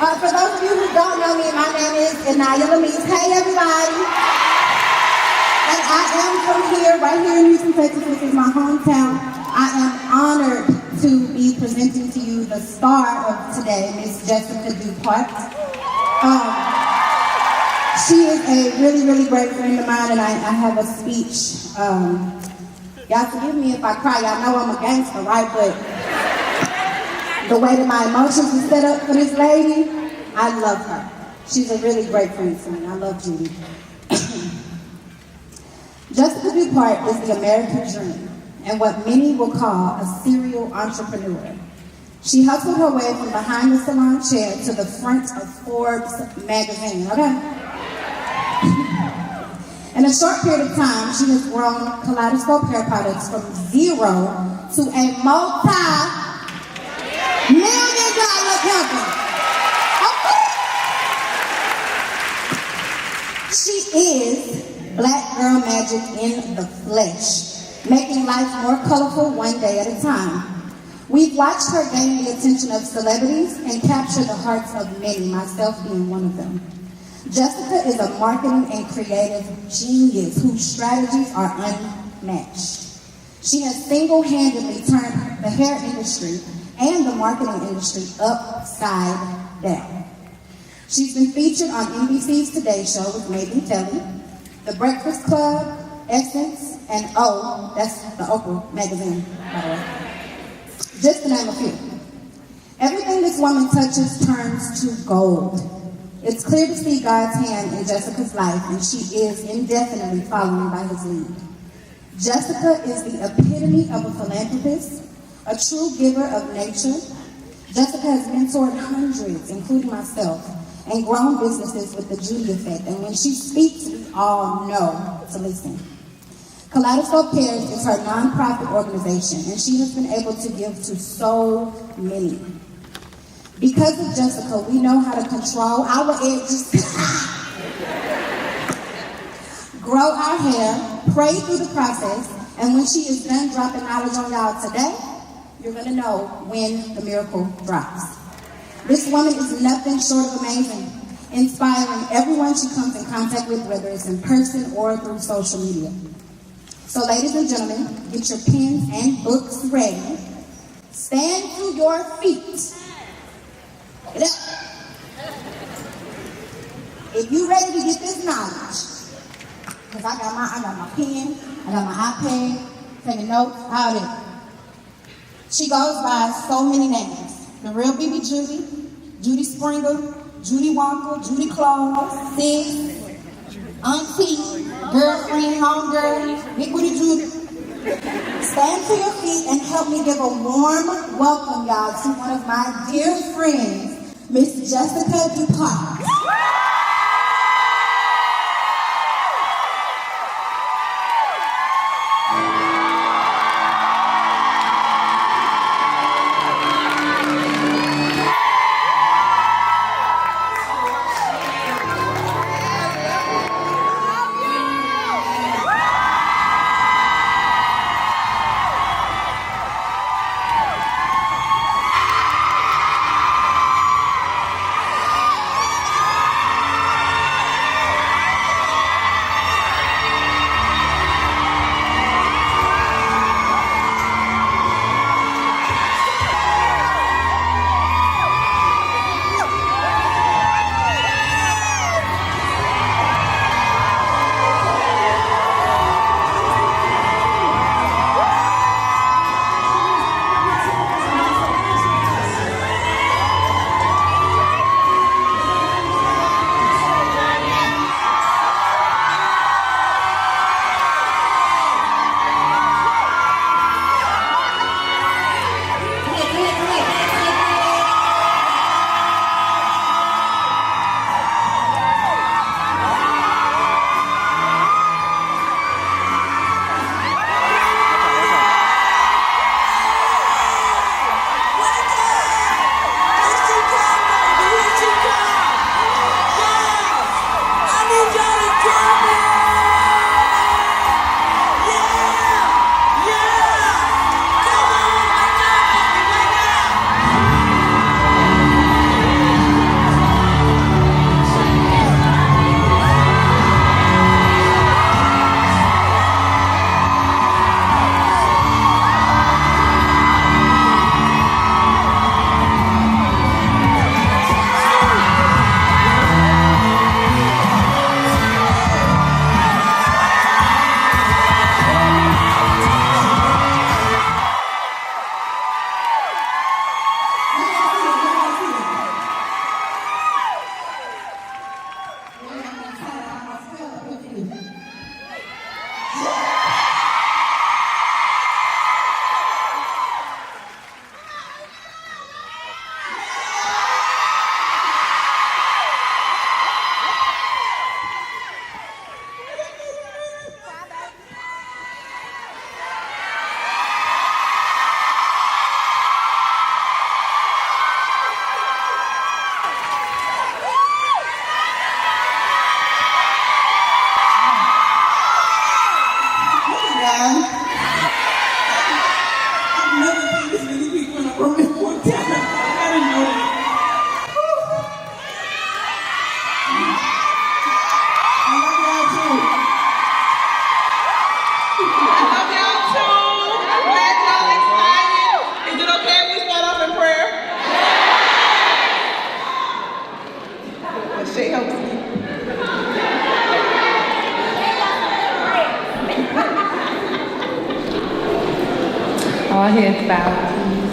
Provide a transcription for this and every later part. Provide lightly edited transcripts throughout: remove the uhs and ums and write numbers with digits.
For those of you who don't know me, my name is Anaya Lamise. Hey, everybody. And I am from here, right here in Houston, Texas, which is my hometown. I am honored to be presenting to you the star of today, Miss Jessica Dupart. She is a really, really great friend of mine, and I have a speech. Y'all forgive me if I cry. Y'all know I'm a gangster, right? But the way that my emotions are set up for this lady, I love her. She's a really great friend for me. I love Judy. Jessica Dupart is the American dream and what many will call a serial entrepreneur. She hustled her way from behind the salon chair to the front of Forbes magazine, okay? In a short period of time, she has grown Kaleidoscope hair products from zero to a multi-million-dollar company. Okay. She is Black girl magic in the flesh, making life more colorful one day at a time. We've watched her gain the attention of celebrities and capture the hearts of many, myself being one of them. Jessica is a marketing and creative genius whose strategies are unmatched. She has single-handedly turned the hair industry and the marketing industry upside down. She's been featured on NBC's Today Show with Megan Kelly, The Breakfast Club, Essence, and O, that's the Oprah magazine, by the way. Just to name a few. Everything this woman touches turns to gold. It's clear to see God's hand in Jessica's life, and she is indefinitely following by his lead. Jessica is the epitome of a philanthropist, a true giver of nature. Jessica has mentored hundreds, including myself, and grown businesses with the Judy effect, and when she speaks, we all know to listen. Kaleidoscope Cares is her nonprofit organization, and she has been able to give to so many. Because of Jessica, we know how to control our edges, grow our hair, pray through the process, and when she is done dropping knowledge on y'all today, you're gonna know when the miracle drops. This woman is nothing short of amazing, inspiring everyone she comes in contact with, whether it's in person or through social media. So ladies and gentlemen, get your pens and books ready. Stand to your feet. Get up. If you ready to get this knowledge, because I got my pen, I got my iPad, taking notes, all that. She goes by so many names. The real BB Judy, Judy Springer, Judy Wonka, Judy Claus, Sis, Auntie, girlfriend, homegirl, Big Booty Judy. Stand to your feet and help me give a warm welcome, y'all, to one of my dear friends, Miss Jessica Dupart. Shay helps me. All heads bowed, please.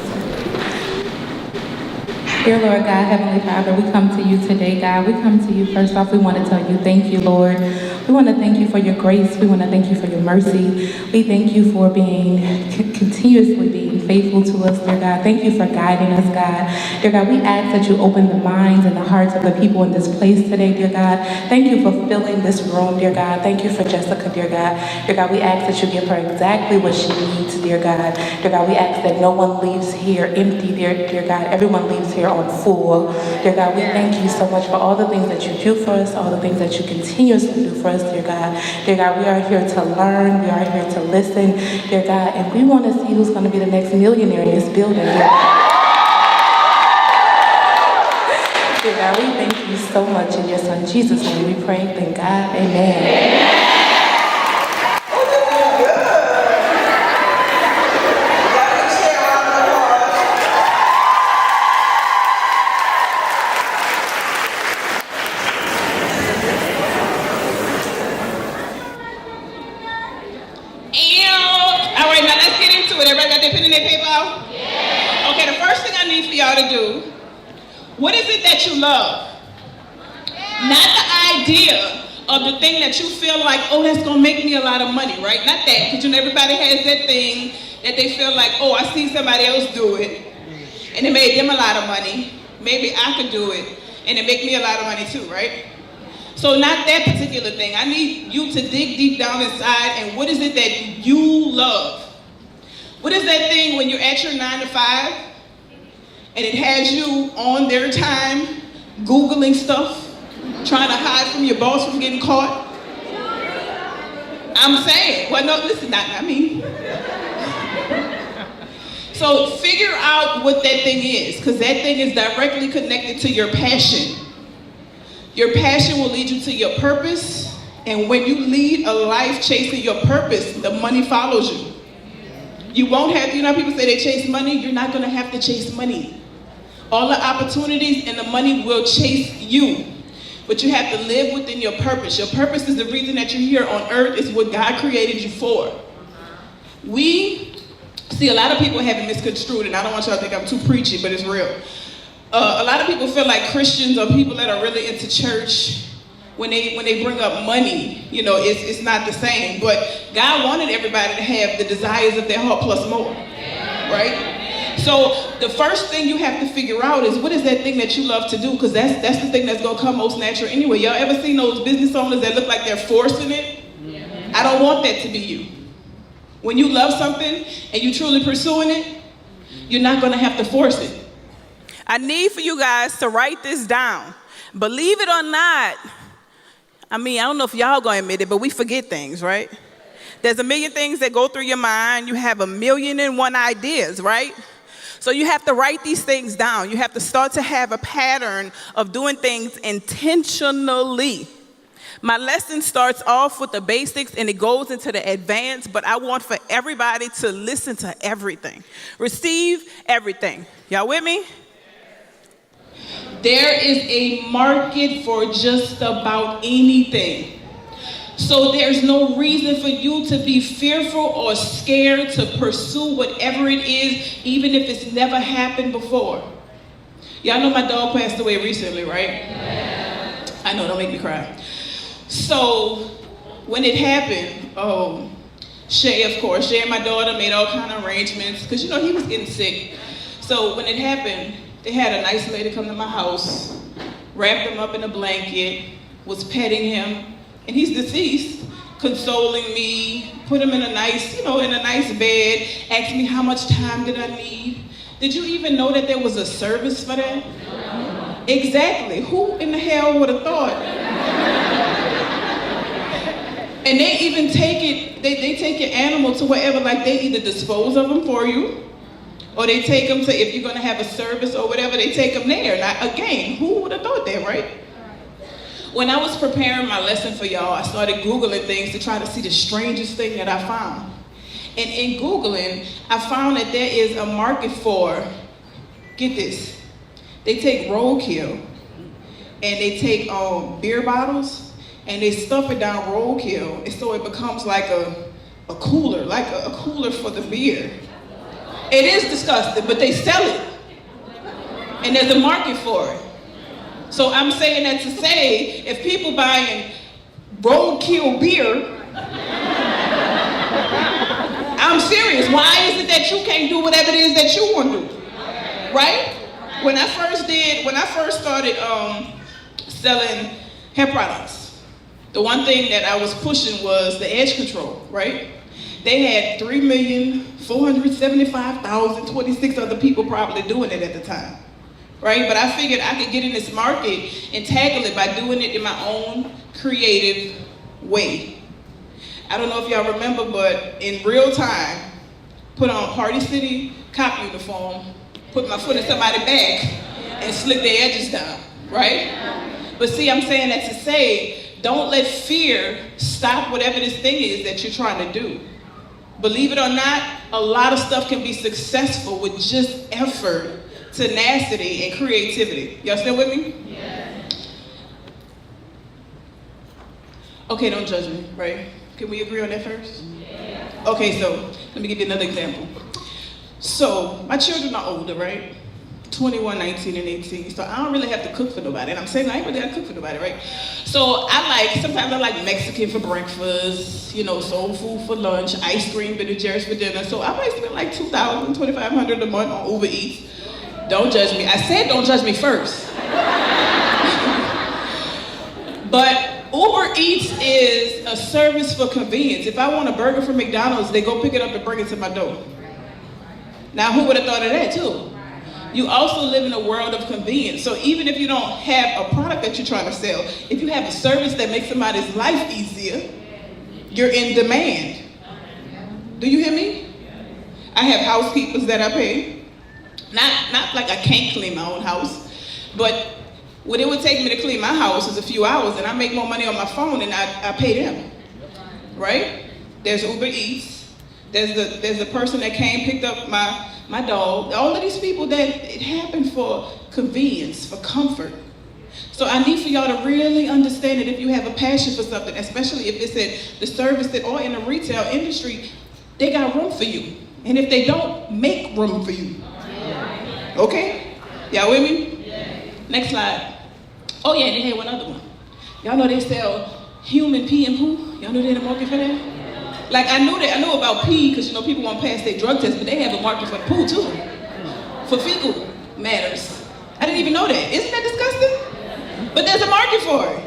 Dear Lord God, Heavenly Father, we come to you today, God. We come to you, first off, we want to tell you thank you, Lord. We want to thank you for your grace. We want to thank you for your mercy. We thank you for continuously being faithful to us, dear God. Thank you for guiding us, God. Dear God, we ask that you open the minds and the hearts of the people in this place today, dear God. Thank you for filling this room, dear God. Thank you for Jessica, dear God. Dear God, we ask that you give her exactly what she needs, dear God. Dear God, we ask that no one leaves here empty, dear God. Everyone leaves here on full. Dear God, we thank you so much for all the things that you do for us, all the things that you continuously do for us, dear God. Dear God, we are here to learn, we are here to listen, dear God, and we want to see who's going to be the next millionaire in this building, dear God. Dear God, we thank you so much in your son Jesus' name we pray, thank God, amen. What is it that you love? Not the idea of the thing that you feel like, oh, that's going to make me a lot of money, right? Not that, because everybody has that thing that they feel like, oh, I see somebody else do it, and it made them a lot of money. Maybe I could do it, and it make me a lot of money too, right? So not that particular thing. I need you to dig deep down inside, and what is it that you love? What is that thing when you're at your 9 to 5, and it has you on their time, Googling stuff, trying to hide from your boss from getting caught? I'm saying, well, no, listen, not me. So figure out what that thing is, because that thing is directly connected to your passion. Your passion will lead you to your purpose, and when you lead a life chasing your purpose, the money follows you. You won't have to, you know, people say they chase money, you're not gonna have to chase money. All the opportunities and the money will chase you. But you have to live within your purpose. Your purpose is the reason that you're here on earth. It's what God created you for. We see a lot of people have it misconstrued, and I don't want y'all to think I'm too preachy, but it's real. A lot of people feel like Christians or people that are really into church, when they bring up money, you know, it's not the same. But God wanted everybody to have the desires of their heart plus more, right? So the first thing you have to figure out is, what is that thing that you love to do? Because that's the thing that's gonna come most natural anyway. Y'all ever seen those business owners that look like they're forcing it? Yeah. I don't want that to be you. When you love something and you truly pursuing it, you're not gonna have to force it. I need for you guys to write this down. Believe it or not, I mean, I don't know if y'all gonna admit it, but we forget things, right? There's a million things that go through your mind. You have 1,000,001 ideas, right? So you have to write these things down. You have to start to have a pattern of doing things intentionally. My lesson starts off with the basics and it goes into the advanced, but I want for everybody to listen to everything. Receive everything. Y'all with me? There is a market for just about anything. So there's no reason for you to be fearful or scared to pursue whatever it is, even if it's never happened before. Y'all know my dog passed away recently, right? Yeah. I know, don't make me cry. So when it happened, Shay, of course, Shay and my daughter made all kind of arrangements, because you know he was getting sick. So when it happened, they had a nice lady come to my house, wrapped him up in a blanket, was petting him, and he's deceased, consoling me, put him in a nice, in a nice bed, asked me how much time did I need. Did you even know that there was a service for that? No. Exactly. Who in the hell would have thought? And they even take it, they take your animal to wherever, like they either dispose of them for you, or they take them to, if you're gonna have a service or whatever, they take them there. Now, again, who would have thought that, right? When I was preparing my lesson for y'all, I started Googling things to try to see the strangest thing that I found. And in Googling, I found that there is a market for, get this, they take roadkill and they take beer bottles and they stuff it down roadkill, and so it becomes like a cooler, like a cooler for the beer. It is disgusting, but they sell it, and there's a market for it. So I'm saying that to say, if people buying roadkill beer, I'm serious. Why is it that you can't do whatever it is that you want to do? Right? When I first started selling hair products, the one thing that I was pushing was the edge control, right? They had 3,475,026 other people probably doing it at the time, right? But I figured I could get in this market and tackle it by doing it in my own creative way. I don't know if y'all remember, but in real time, put on Party City cop uniform, put my foot in somebody's back, and slick their edges down, right? But see, I'm saying that to say, don't let fear stop whatever this thing is that you're trying to do. Believe it or not, a lot of stuff can be successful with just effort, tenacity, and creativity. Y'all still with me? Yeah. Okay, don't judge me, right? Can we agree on that first? Yeah. Okay, so let me give you another example. So my children are older, right? 21, 19, and 18. So I don't really have to cook for nobody. And I'm saying I ain't really have to cook for nobody, right? So sometimes I like Mexican for breakfast, soul food for lunch, ice cream, Ben and Jerry's for dinner. So I might spend like $2,000, $2,500 a month on Uber Eats. Don't judge me. I said don't judge me first. But Uber Eats is a service for convenience. If I want a burger from McDonald's, they go pick it up and bring it to my door. Now, who would have thought of that, too? You also live in a world of convenience. So even if you don't have a product that you're trying to sell, if you have a service that makes somebody's life easier, you're in demand. Do you hear me? I have housekeepers that I pay. Not like I can't clean my own house, but what it would take me to clean my house is a few hours, and I make more money on my phone and I pay them, right? There's Uber Eats. There's the person that came, picked up my dog. All of these people that it happened for convenience, for comfort. So I need for y'all to really understand that if you have a passion for something, especially if it's in the service or in the retail industry, they got room for you. And if they don't, make room for you. Okay? Y'all with me? Next slide. Oh yeah, they had one other one. Y'all know they sell human pee and poo? Y'all know they in the market for that? Like I knew about pee because people won't pass their drug test, but they have a market for poo too. For fecal matters. I didn't even know that. Isn't that disgusting? But there's a market for it.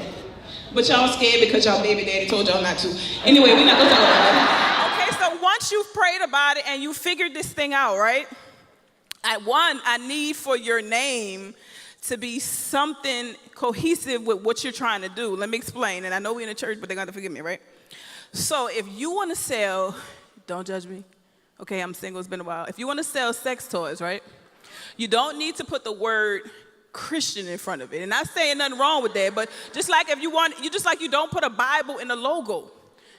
But y'all scared because y'all baby daddy told y'all not to. Anyway, we're not gonna talk about that. Okay, so once you've prayed about it and you figured this thing out, right? I need for your name to be something cohesive with what you're trying to do. Let me explain. And I know we're in a church, but they're going to forgive me, right? So if you want to sell, don't judge me. Okay, I'm single, it's been a while. If you want to sell sex toys, right? You don't need to put the word Christian in front of it. And not saying nothing wrong with that, but just like if you don't put a Bible in the logo.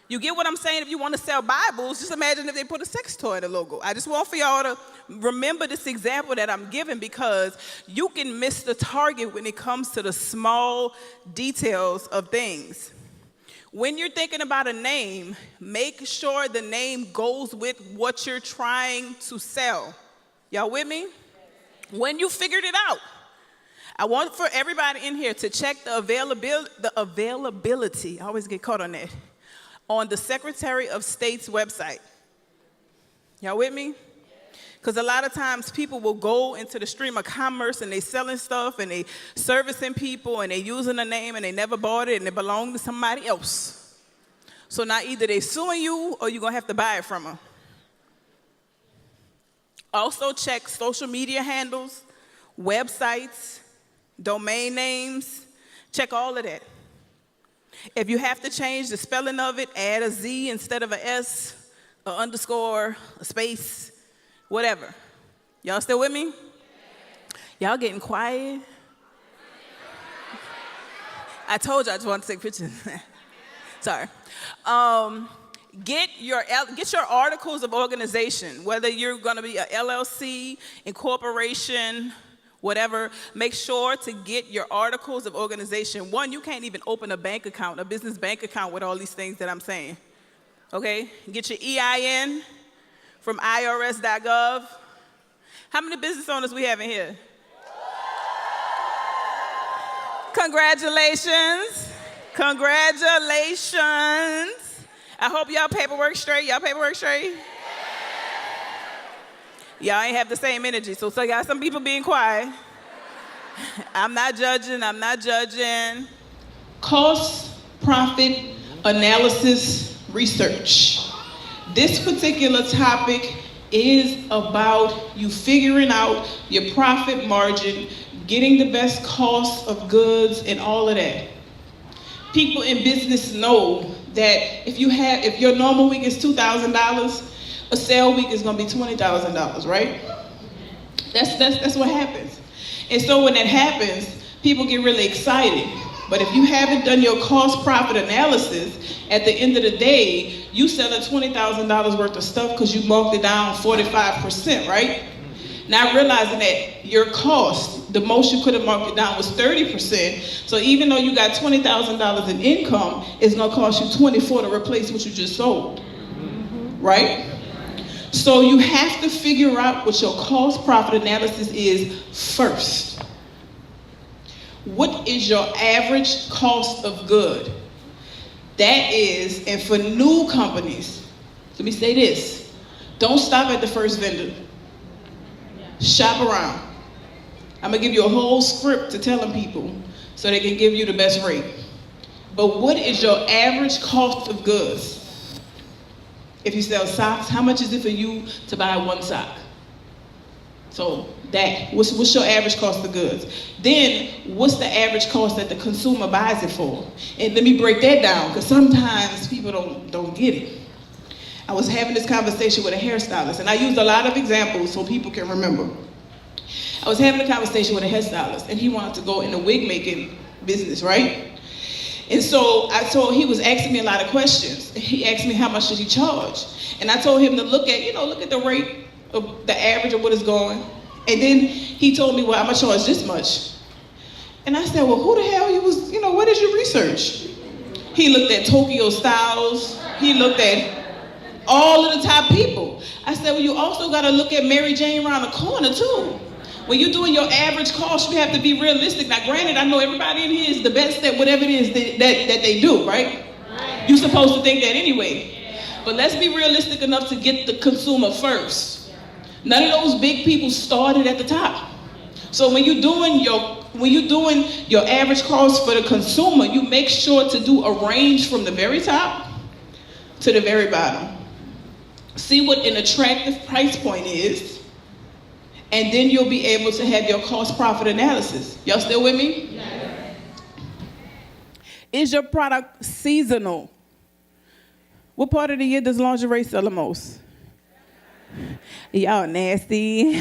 You get what I'm saying? If you want to sell Bibles, just imagine if they put a sex toy in the logo. I just want for y'all to remember this example that I'm giving because you can miss the target when it comes to the small details of things. When you're thinking about a name, make sure the name goes with what you're trying to sell. Y'all with me? When you figured it out, I want for everybody in here to check the availability. I always get caught on that. On the Secretary of State's website. Y'all with me? Because a lot of times people will go into the stream of commerce and they selling stuff and they servicing people and they using a name and they never bought it and it belonged to somebody else. So now either they suing you or you're going to have to buy it from them. Also check social media handles, websites, domain names. Check all of that. If you have to change the spelling of it, add a Z instead of an S, an underscore, a space, whatever. Y'all still with me? Y'all getting quiet? I told you I just wanted to take pictures. Sorry. Get your articles of organization, whether you're going to be a LLC, incorporation, whatever. Make sure to get your articles of organization. One, you can't even open a bank account, a business bank account with all these things that I'm saying. Okay? Get your EIN from irs.gov. How many business owners we have in here? Congratulations. Congratulations. I hope y'all paperwork straight. Y'all paperwork straight? Y'all ain't have the same energy, so I got some people being quiet. I'm not judging, I'm not judging. Cost, profit, analysis, research. This particular topic is about you figuring out your profit margin, getting the best cost of goods and all of that. People in business know that if your normal week is $2,000, a sale week is gonna be $20,000, right? That's what happens. And so when that happens, people get really excited. But if you haven't done your cost profit analysis, at the end of the day, you selling $20,000 worth of stuff because you marked it down 45%, right? Not realizing that your cost, the most you could have marked it down was 30%. So even though you got $20,000 in income, it's gonna cost you $24,000 to replace what you just sold, right? So you have to figure out what your cost profit analysis is first. What is your average cost of good? That is, and for new companies, let me say this, don't stop at the first vendor. Shop around. I'm gonna give you a whole script to telling people so they can give you the best rate. But what is your average cost of goods? If you sell socks, how much is it for you to buy one sock? So what's your average cost of goods? Then what's the average cost that the consumer buys it for? And let me break that down, because sometimes people don't get it. I was having this conversation with a hairstylist, and I used a lot of examples so people can remember. I was having a conversation with a hairstylist, and he wanted to go in the wig making business, right? And so he was asking me a lot of questions. He asked me how much should he charge. And I told him to look at the rate of the average of what is going. And then he told me, well, I'm gonna charge this much. And I said, well, who the hell what did you research? He looked at Tokyo Styles. He looked at all of the top people. I said, well, you also gotta look at Mary Jane around the corner too. When you're doing your average cost, you have to be realistic. Now, granted, I know everybody in here is the best at whatever it is that they do, right? You're supposed to think that anyway. But let's be realistic enough to get the consumer first. None of those big people started at the top. So when you're doing your average cost for the consumer, you make sure to do a range from the very top to the very bottom. See what an attractive price point is. And then you'll be able to have your cost profit analysis. Y'all still with me? Yes. Is your product seasonal? What part of the year does lingerie sell the most? Y'all nasty.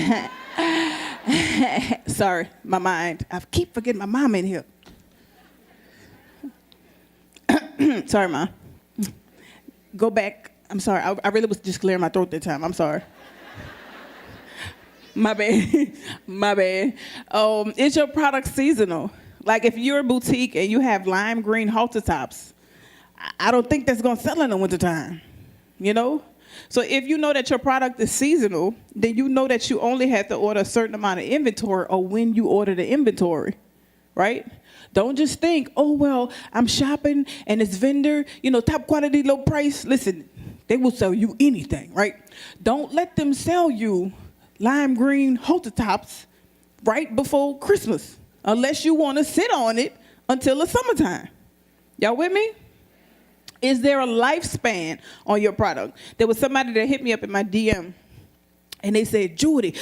Sorry, my mind. I keep forgetting my mom in here. Sorry, Mom. Go back. I'm sorry. I really was just clearing my throat that time. I'm sorry. My bad. My bad. Is your product seasonal? Like if you're a boutique and you have lime green halter tops, I don't think that's going to sell in the wintertime, So if you know that your product is seasonal, then you know that you only have to order a certain amount of inventory or when you order the inventory, right? Don't just think, oh, well, I'm shopping and this vendor, top quality, low price. Listen, they will sell you anything, right? Don't let them sell you lime green halter tops right before Christmas, unless you want to sit on it until the summertime. Y'all with me? Is there a lifespan on your product? There was somebody that hit me up in my DM, and they said, Judy,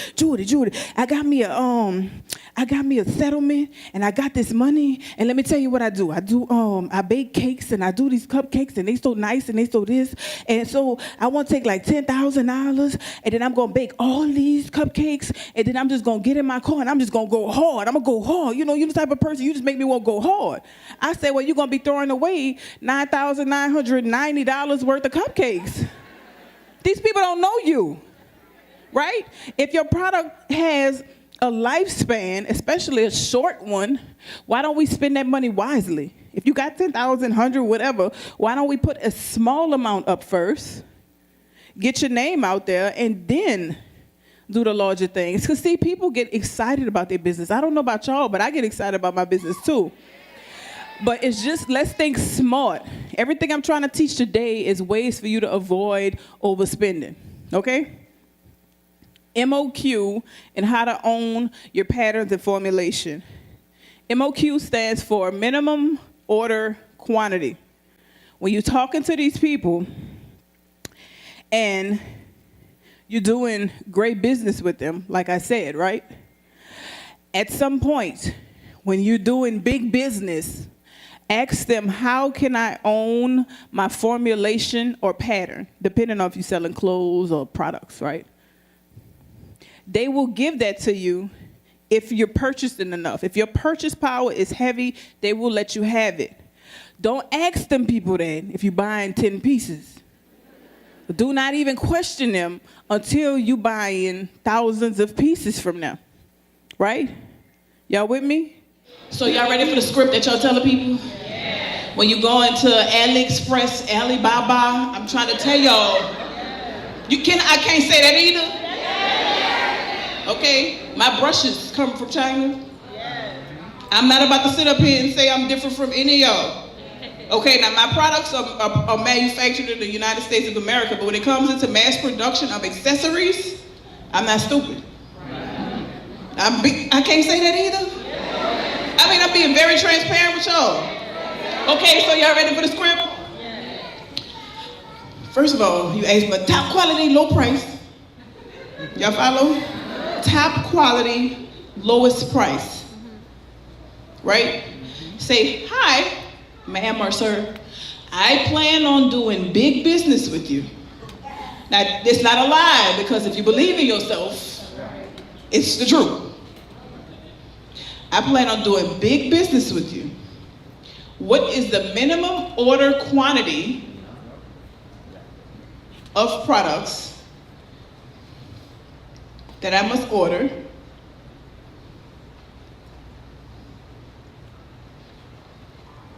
I got me a settlement, and I got this money, and let me tell you what I do. I bake cakes, and I do these cupcakes, and they so nice, and they so this, and so I want to take like $10,000, and then I'm gonna bake all these cupcakes, and then I'm just gonna get in my car, and I'm just gonna go hard. I'm gonna go hard. You're the type of person, you just make me want to go hard. I said, well, you're gonna be throwing away $9,990 worth of cupcakes. These people don't know you. Right? If your product has a lifespan, especially a short one, why don't we spend that money wisely? If you got 10,000, 100, whatever, why don't we put a small amount up first, get your name out there, and then do the larger things? Because, see, people get excited about their business. I don't know about y'all, but I get excited about my business too. But it's just, let's think smart. Everything I'm trying to teach today is ways for you to avoid overspending, okay? MOQ and how to own your patterns and formulation. MOQ stands for minimum order quantity. When you're talking to these people and you're doing great business with them, like I said, right? At some point, when you're doing big business, ask them, how can I own my formulation or pattern, depending on if you're selling clothes or products, right? They will give that to you if you're purchasing enough. If your purchase power is heavy, they will let you have it. Don't ask them people that if you're buying 10 pieces. Do not even question them until you're buying thousands of pieces from them, right? Y'all with me? So y'all ready for the script that y'all telling people? When you go into AliExpress, Alibaba, I'm trying to tell y'all, I can't say that either. Okay, my brushes come from China. I'm not about to sit up here and say I'm different from any of y'all. Okay, now my products are manufactured in the United States of America, but when it comes into mass production of accessories, I'm not stupid. I can't say that either. I mean, I'm being very transparent with y'all. Okay, so y'all ready for the script? First of all, you asked for top quality, low price. Y'all follow? Top quality, lowest price. Right? Say, hi, ma'am or sir. I plan on doing big business with you. Now, it's not a lie, because if you believe in yourself, it's the truth. I plan on doing big business with you. What is the minimum order quantity of products that I must order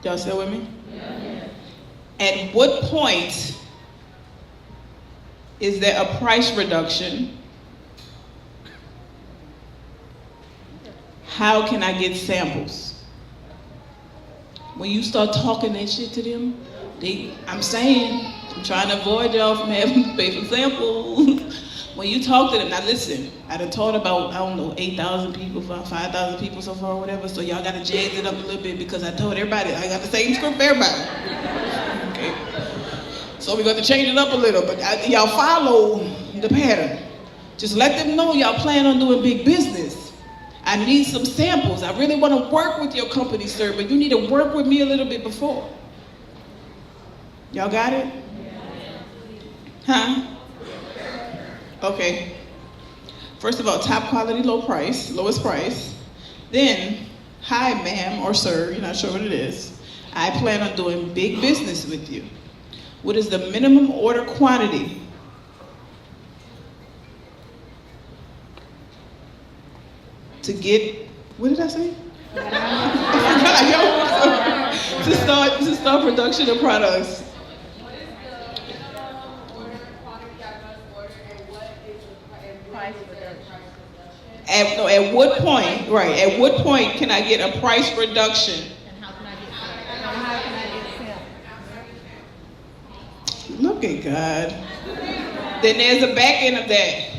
y'all still with me? Yeah. At what point is there a price reduction? How can I get samples? When you start talking that shit to them, I'm trying to avoid y'all from having to pay for samples. When you talk to them, now listen, I done taught about, 8,000 people, 5,000 people so far, or whatever, so y'all gotta jazz it up a little bit, because I told everybody, I got the same script for everybody. Okay. So we got to change it up a little, but y'all follow the pattern. Just let them know y'all plan on doing big business. I need some samples. I really want to work with your company, sir, but you need to work with me a little bit before. Y'all got it? Huh? Okay. First of all, top quality, low price, lowest price. Then, hi, ma'am or sir, you're not sure what it is. I plan on doing big business with you. What is the minimum order quantity? To get, what did I say? to start production of products. At what point, right, at what point can I get a price reduction? And how can I get Look at God. Then there's a back end of that.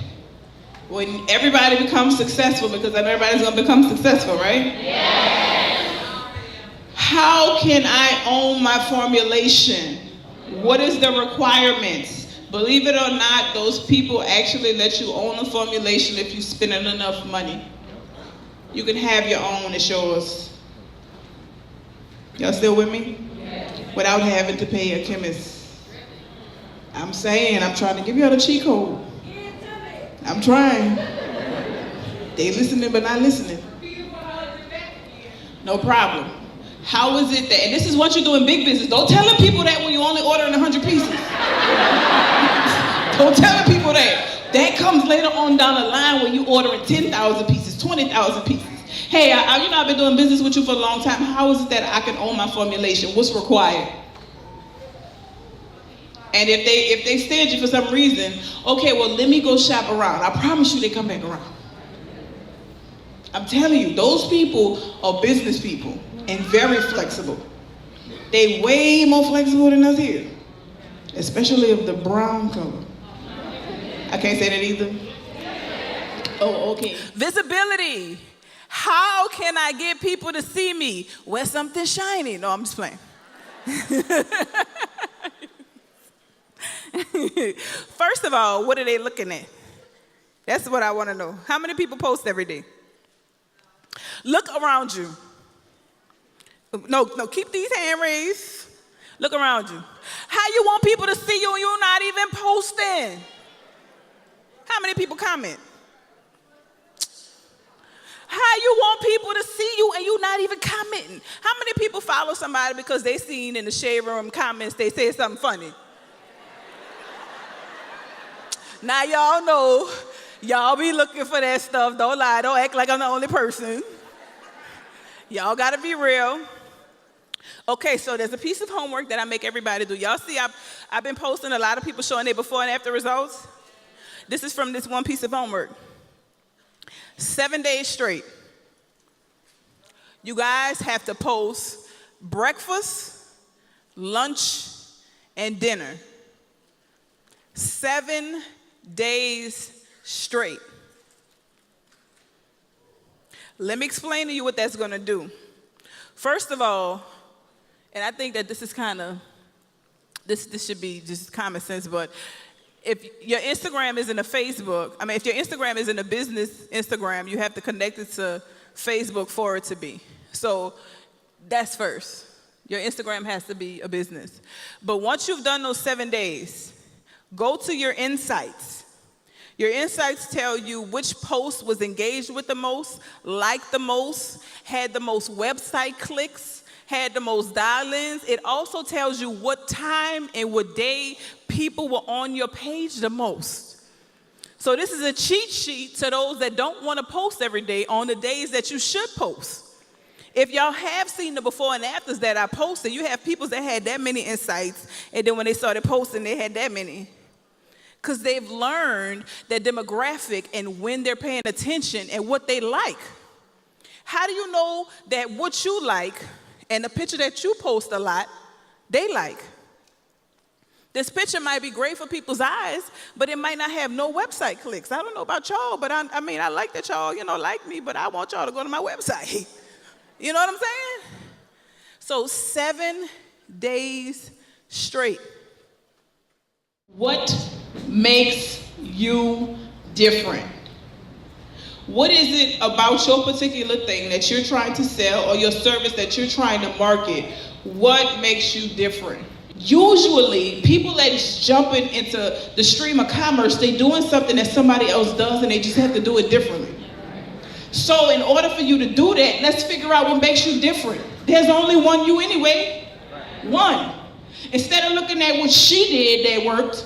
When everybody becomes successful, because everybody's going to become successful, right? Yeah. How can I own my formulation? What is the requirements? Believe it or not, those people actually let you own a formulation if you're spending enough money. You can have your own, it's yours. Y'all still with me? Yeah. Without having to pay a chemist. I'm trying to give y'all the cheat code. I'm trying. They listening but not listening. No problem. How is it that, and this is what you do in big business, don't tell the people that when you're only ordering 100 pieces. Don't tell the people that. That comes later on down the line when you ordering 10,000 pieces, 20,000 pieces. Hey, I've been doing business with you for a long time. How is it that I can own my formulation? What's required? And if they stingy for some reason, okay, well, let me go shop around. I promise you they come back around. I'm telling you, those people are business people and very flexible. They way more flexible than us here, especially of the brown color. I can't say that either. Oh, okay. Visibility. How can I get people to see me? Wear something shiny. No, I'm just playing. First of all, what are they looking at? That's what I want to know. How many people post every day? Look around you. No, keep these hands raised. Look around you. How you want people to see you and you're not even posting? How many people comment? How you want people to see you and you not even commenting? How many people follow somebody because they seen in the shade room comments they said something funny? Now y'all know, y'all be looking for that stuff. Don't lie, don't act like I'm the only person. Y'all gotta be real. Okay, so there's a piece of homework that I make everybody do. Y'all see, I've been posting a lot of people showing their before and after results. This is from this one piece of homework. 7 days straight. You guys have to post breakfast, lunch, and dinner. 7 days straight. Let me explain to you what that's gonna do. First of all, and I think that this is kind of, this should be just common sense, but if your Instagram isn't a Facebook, if your Instagram isn't a business Instagram, you have to connect it to Facebook for it to be. So that's first. Your Instagram has to be a business. But once you've done those 7 days, go to your insights. Your insights tell you which post was engaged with the most, liked the most, had the most website clicks, had the most dial-ins. It also tells you what time and what day people were on your page the most. So this is a cheat sheet to those that don't want to post every day on the days that you should post. If y'all have seen the before and afters that I posted, you have people that had that many insights, and then when they started posting, they had that many. Because they've learned their demographic and when they're paying attention and what they like. How do you know that what you like and the picture that you post a lot, they like? This picture might be great for people's eyes, but it might not have no website clicks. I don't know about y'all, but I like that y'all, like me, but I want y'all to go to my website. You know what I'm saying? So 7 days straight. What makes you different? What is it about your particular thing that you're trying to sell or your service that you're trying to market? What makes you different? Usually, people that's jumping into the stream of commerce, they doing something that somebody else does and they just have to do it differently. So in order for you to do that, let's figure out what makes you different. There's only one you anyway. One. Instead of looking at what she did that worked,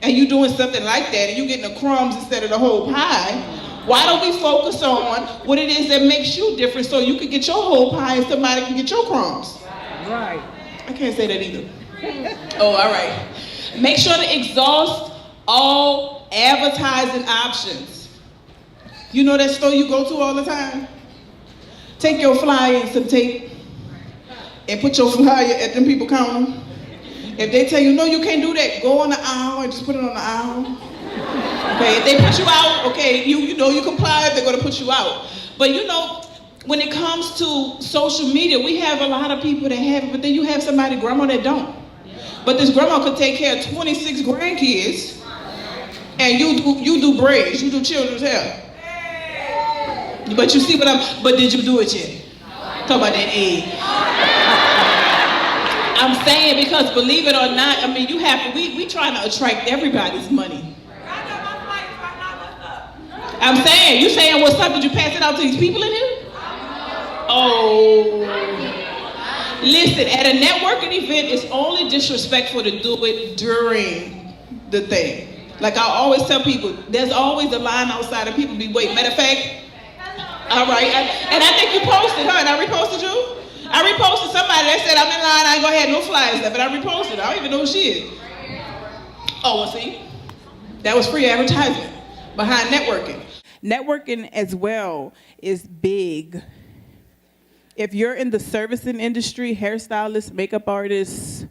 and you doing something like that, and you getting the crumbs instead of the whole pie, why don't we focus on what it is that makes you different so you can get your whole pie and somebody can get your crumbs? Right. I can't say that either. Oh, all right. Make sure to exhaust all advertising options. You know that store you go to all the time? Take your flyer and some tape and put your flyer at them people counter. If they tell you, no, you can't do that, go on the aisle and just put it on the aisle. Okay, if they put you out, okay, you know you comply, they're gonna put you out. But when it comes to social media, we have a lot of people that have it, but then you have somebody, grandma, that don't. But this grandma could take care of 26 grandkids, and you do braids, you do children's hair. But you see but did you do it yet? Talk about that egg. I'm saying because believe it or not, we trying to attract everybody's money. I'm saying, you saying what's up? Did you pass it out to these people in here? Oh. Listen, at a networking event, it's only disrespectful to do it during the thing. Like I always tell people, there's always a line outside and people be waiting. Matter of fact, all right, and I think you posted, huh? And I reposted you? I reposted somebody that said, I'm in line, I ain't gonna have no flyers left, but I reposted. I don't even know who she is. Oh, well, see? That was free advertisement behind networking. Networking as well is big. If you're in the servicing industry, hairstylists, makeup artists,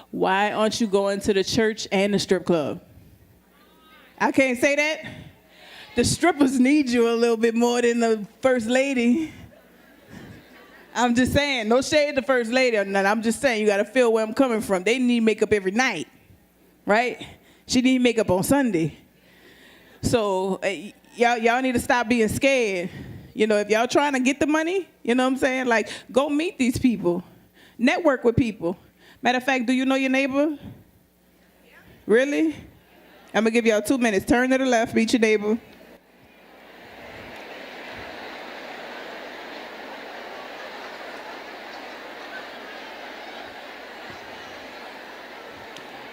why aren't you going to the church and the strip club? I can't say that. The strippers need you a little bit more than the first lady. I'm just saying, no shade to first lady or nothing. I'm just saying, you gotta feel where I'm coming from. They need makeup every night, right? She need makeup on Sunday. So y'all need to stop being scared. You know, if y'all trying to get the money, you know what I'm saying? Like, go meet these people. Network with people. Matter of fact, do you know your neighbor? Really? I'm gonna give y'all 2 minutes. Turn to the left, meet your neighbor.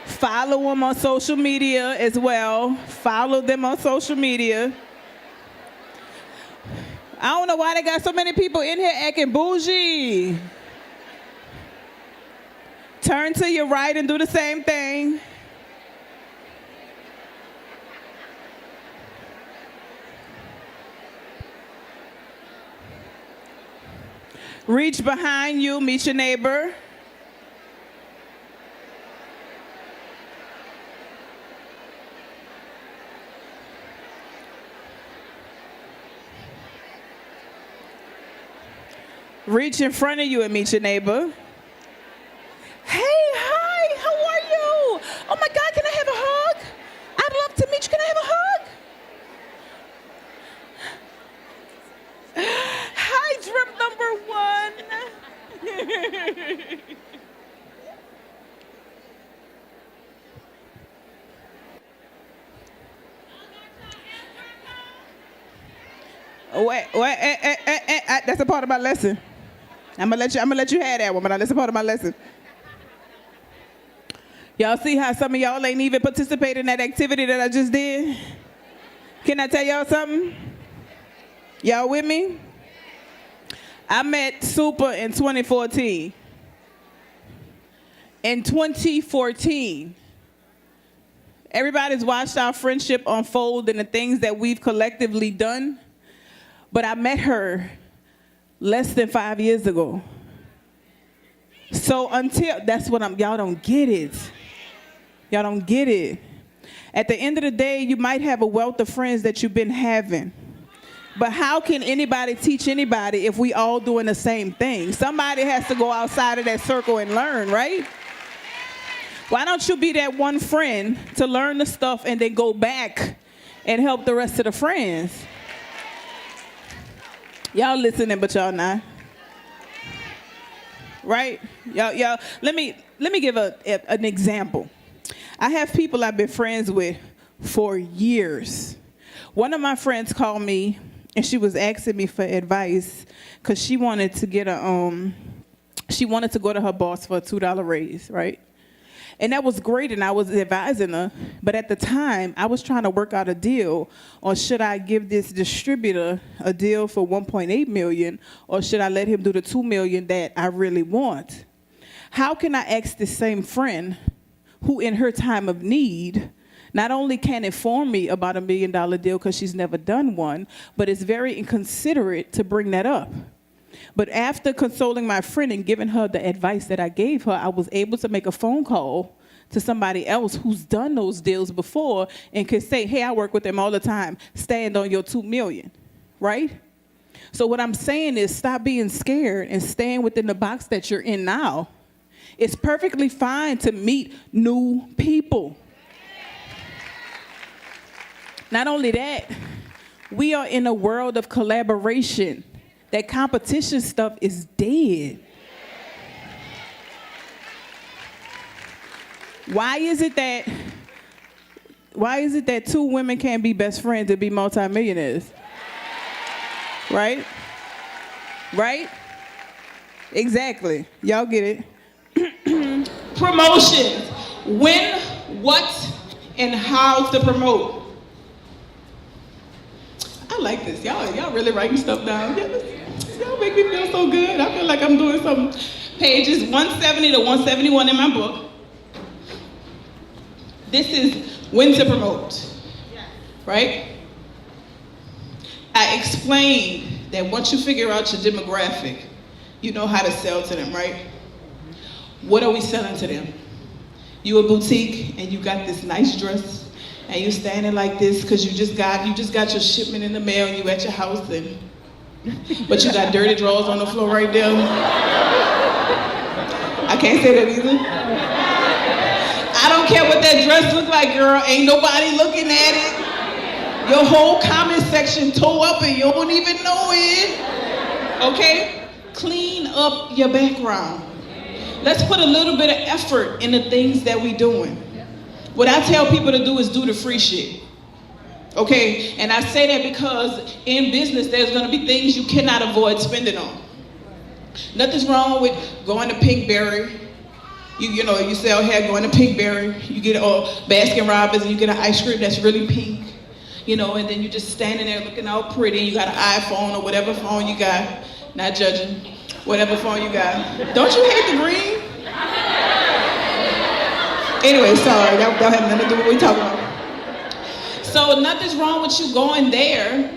Follow them on social media as well. Follow them on social media. I don't know why they got so many people in here acting bougie. Turn to your right and do the same thing. Reach behind you, meet your neighbor. Reach in front of you and meet your neighbor. Hey, hi, how are you? Oh my God, can I have a hug? I'd love to meet you. Can I have a hug? Hi, drip number 1. Wait, that's a part of my lesson. I'm gonna let you have that one, but that's a part of my lesson. Y'all see how some of y'all ain't even participated in that activity that I just did? Can I tell y'all something? Y'all with me? I met Super in 2014. In 2014, everybody's watched our friendship unfold and the things that we've collectively done, but I met her less than 5 years ago. So that's what y'all don't get it. Y'all don't get it. At the end of the day, you might have a wealth of friends that you've been having. But how can anybody teach anybody if we all doing the same thing? Somebody has to go outside of that circle and learn, right? Why don't you be that one friend to learn the stuff and then go back and help the rest of the friends? Y'all listening, but y'all not. Right? Y'all. Let me give an example. I have people I've been friends with for years. One of my friends called me and she was asking me for advice because she wanted to get she wanted to go to her boss for a $2 raise, right? And that was great, and I was advising her. But at the time, I was trying to work out a deal on should I give this distributor a deal for $1.8 million, or should I let him do the $2 million that I really want? How can I ask this same friend, who in her time of need, not only can inform me about a $1 million deal because she's never done one, but it's very inconsiderate to bring that up. But after consoling my friend and giving her the advice that I gave her, I was able to make a phone call to somebody else who's done those deals before and could say, hey, I work with them all the time. Stand on your $2 million, right? So what I'm saying is stop being scared and stand within the box that you're in now. It's perfectly fine to meet new people. Not only that, we are in a world of collaboration. That competition stuff is dead. Why is it that two women can't be best friends and be multimillionaires? Right? Right? Exactly. Y'all get it. Promotions. When, what, and how to promote. I like this. Y'all really writing stuff down. Y'all make me feel so good. I feel like I'm doing something. Pages 170 to 171 in my book. This is when to promote, right? I explained that once you figure out your demographic, you know how to sell to them, right? What are we selling to them? You a boutique and you got this nice dress and you standing like this because you just got your shipment in the mail and you at your house but you got dirty drawers on the floor right there. I can't say that either. I don't care what that dress look like, girl. Ain't nobody looking at it. Your whole comment section tore up and you don't even know it. Okay? Clean up your background. Let's put a little bit of effort in the things that we doing. What I tell people to do is do the free shit. Okay? And I say that because in business, there's gonna be things you cannot avoid spending on. Nothing's wrong with going to Pinkberry. You know, you sell hair, going to Pinkberry. You get Baskin Robbins and you get an ice cream that's really pink. You know, and then you just standing there looking all pretty and you got an iPhone or whatever phone you got. Not judging. Whatever phone you got. Don't you hate the green? Anyway, sorry, that have nothing to do with what we're talking about. So nothing's wrong with you going there,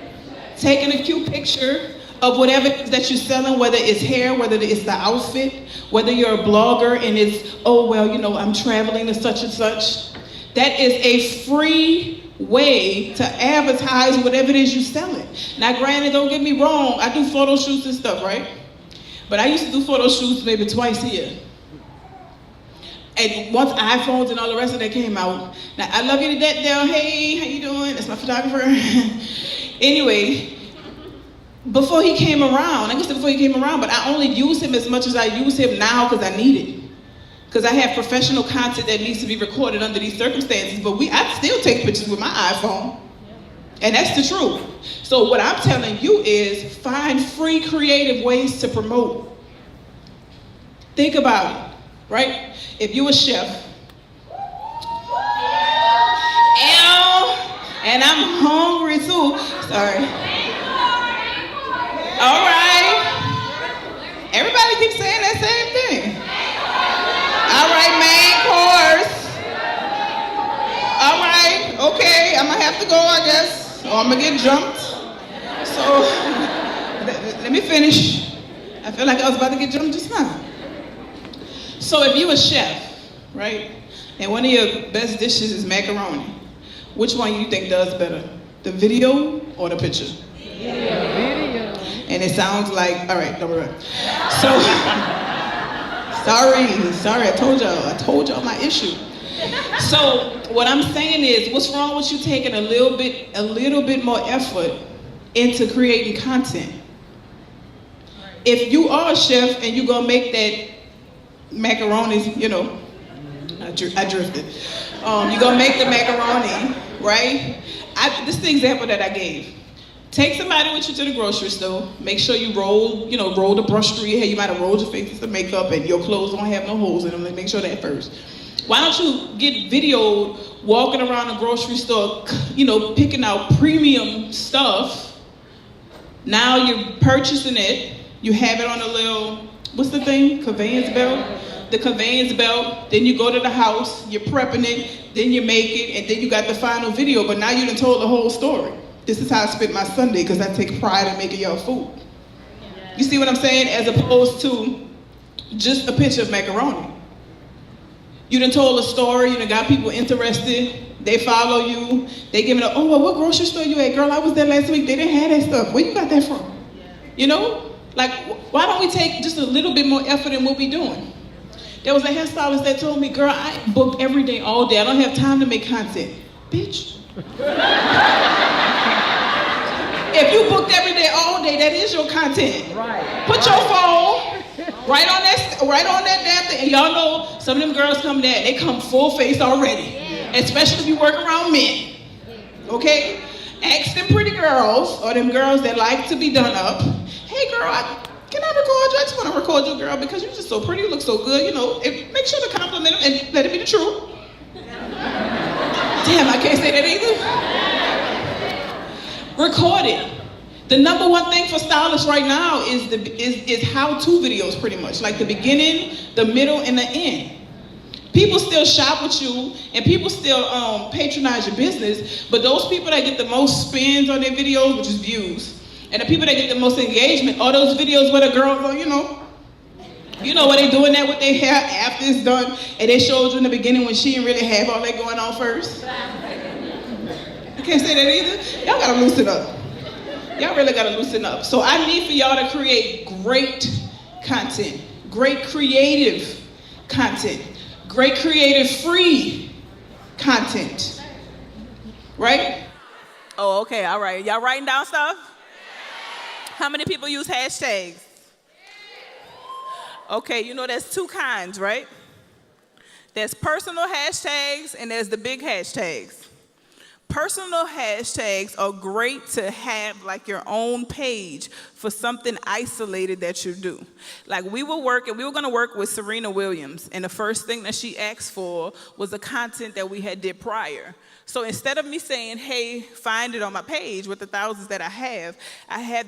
taking a cute picture of whatever it is that you're selling, whether it's hair, whether it's the outfit, whether you're a blogger and it's, oh, well, you know, I'm traveling to such and such. That is a free way to advertise whatever it is you're selling. Now, granted, don't get me wrong, I do photo shoots and stuff, right? But I used to do photo shoots maybe twice a year. And once iPhones and all the rest of that came out, now I love you to death, Dale. Hey, how you doing? That's my photographer. Anyway, before he came around, I guess before he came around, but I only use him as much as I use him now because I need it. Because I have professional content that needs to be recorded under these circumstances, but I still take pictures with my iPhone. And that's the truth. So what I'm telling you is find free creative ways to promote. Think about it, right? If you a chef, and I'm hungry too, sorry. All right. Everybody keeps saying that same thing. All right, main course. All right, okay, I'm gonna have to go, I guess, or I'm gonna get jumped. So, let me finish. I feel like I was about to get jumped just now. So if you a chef, right, and one of your best dishes is macaroni, which one you think does better? The video or the picture? Video. And it sounds like, all right, don't worry. So, sorry, I told y'all my issue. So what I'm saying is, what's wrong with you taking a little bit more effort into creating content? If you are a chef and you're gonna make that macaroni, you know, I drifted. You're gonna make the macaroni, right? This is the example that I gave. Take somebody with you to the grocery store. Make sure you roll the brush through your hair. You might have rolled your face with some makeup and your clothes don't have no holes in them. Make sure that first. Why don't you get videoed walking around the grocery store, you know, picking out premium stuff. Now you're purchasing it. You have it on a little, what's the thing? Conveyance belt? The conveyance belt. Then you go to the house, you're prepping it, then you make it, and then you got the final video. But now you done told the whole story. This is how I spent my Sunday because I take pride in making y'all food. You see what I'm saying? As opposed to just a picture of macaroni. You done told a story, you done got people interested, they follow you, they give it a, oh, well, what grocery store you at? Girl, I was there last week, they didn't have that stuff. Where you got that from? You know? Like, why don't we take just a little bit more effort in what we doing? There was a hairstylist that told me, girl, I book every day, all day. I don't have time to make content. Bitch. If you booked every day, all day, that is your content. Right. Put your phone right on that damn thing. And y'all know some of them girls come there, they come full face already. Yeah. Especially if you work around men. Okay? Ask them pretty girls, or them girls that like to be done up. Hey girl, can I record you? I just want to record you, girl, because you're just so pretty, you look so good, you know. Make sure to compliment them and let it be the truth. Damn, I can't say that either. Record it. The number one thing for stylists right now is how-to videos, pretty much. Like the beginning, the middle, and the end. People still shop with you, and people still patronize your business, but those people that get the most spins on their videos, which is views, and the people that get the most engagement are those videos where the girls go, you know where they doing that with their hair after it's done, and they showed you in the beginning when she didn't really have all that going on first. I can't say that either. Y'all gotta loosen up. Y'all really gotta loosen up. So I need for y'all to create great content, great creative content, great creative free content, right? Oh, okay, all right. Y'all writing down stuff? How many people use hashtags? Okay, you know there's two kinds, right? There's personal hashtags and there's the big hashtags. Personal hashtags are great to have like your own page for something isolated that you do. Like we were gonna work with Serena Williams, and the first thing that she asked for was the content that we had did prior. So instead of me saying, hey, find it on my page with the thousands that I have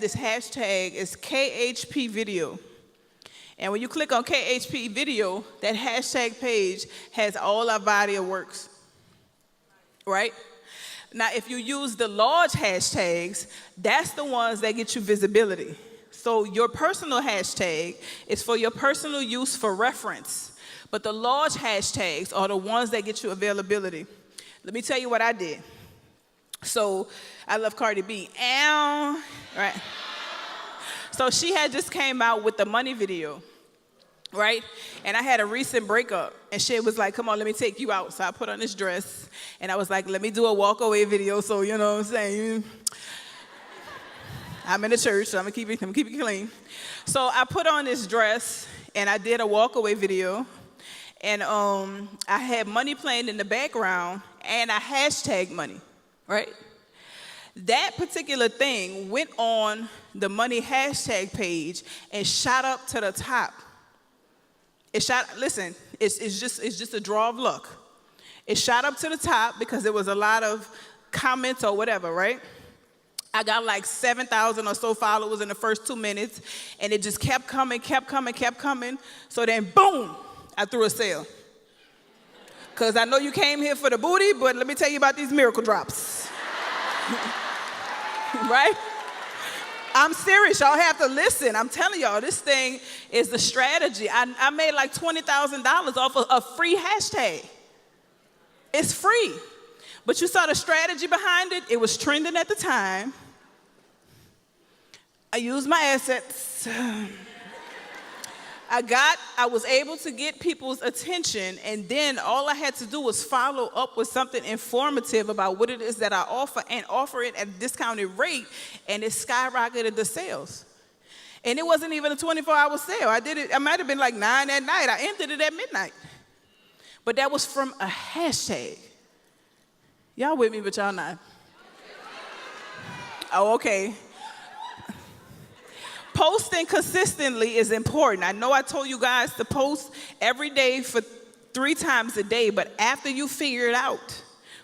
this hashtag, it's KHP video. And when you click on KHP video, that hashtag page has all our body of works, right? Now, if you use the large hashtags, that's the ones that get you visibility. So your personal hashtag is for your personal use for reference, but the large hashtags are the ones that get you availability. Let me tell you what I did. So I love Cardi B. Right? So she had just came out with the money video, right? And I had a recent breakup, and she was like, come on, let me take you out. So I put on this dress, and I was like, let me do a walk away video, so you know what I'm saying? I'm in the church, so I'm gonna keep it clean. So I put on this dress, and I did a walk away video, and I had money playing in the background, and I hashtag money, right? That particular thing went on the money hashtag page and shot up to the top. Listen, it's just a draw of luck. It shot up to the top because there was a lot of comments or whatever, right? I got like 7,000 or so followers in the first 2 minutes, and it just kept coming. So then, boom, I threw a sale. Because I know you came here for the booty, but let me tell you about these miracle drops. Right? I'm serious. Y'all have to listen. I'm telling y'all, this thing is the strategy. I made like $20,000 off of a free hashtag. It's free. But you saw the strategy behind it. It was trending at the time. I used my assets. I was able to get people's attention, and then all I had to do was follow up with something informative about what it is that I offer and offer it at a discounted rate, and it skyrocketed the sales. And it wasn't even a 24-hour sale. I might have been like 9 at night. I ended it at midnight. But that was from a hashtag. Y'all with me, but y'all not. Oh, okay. Posting consistently is important. I know I told you guys to post every day for 3 times a day, but after you figure it out,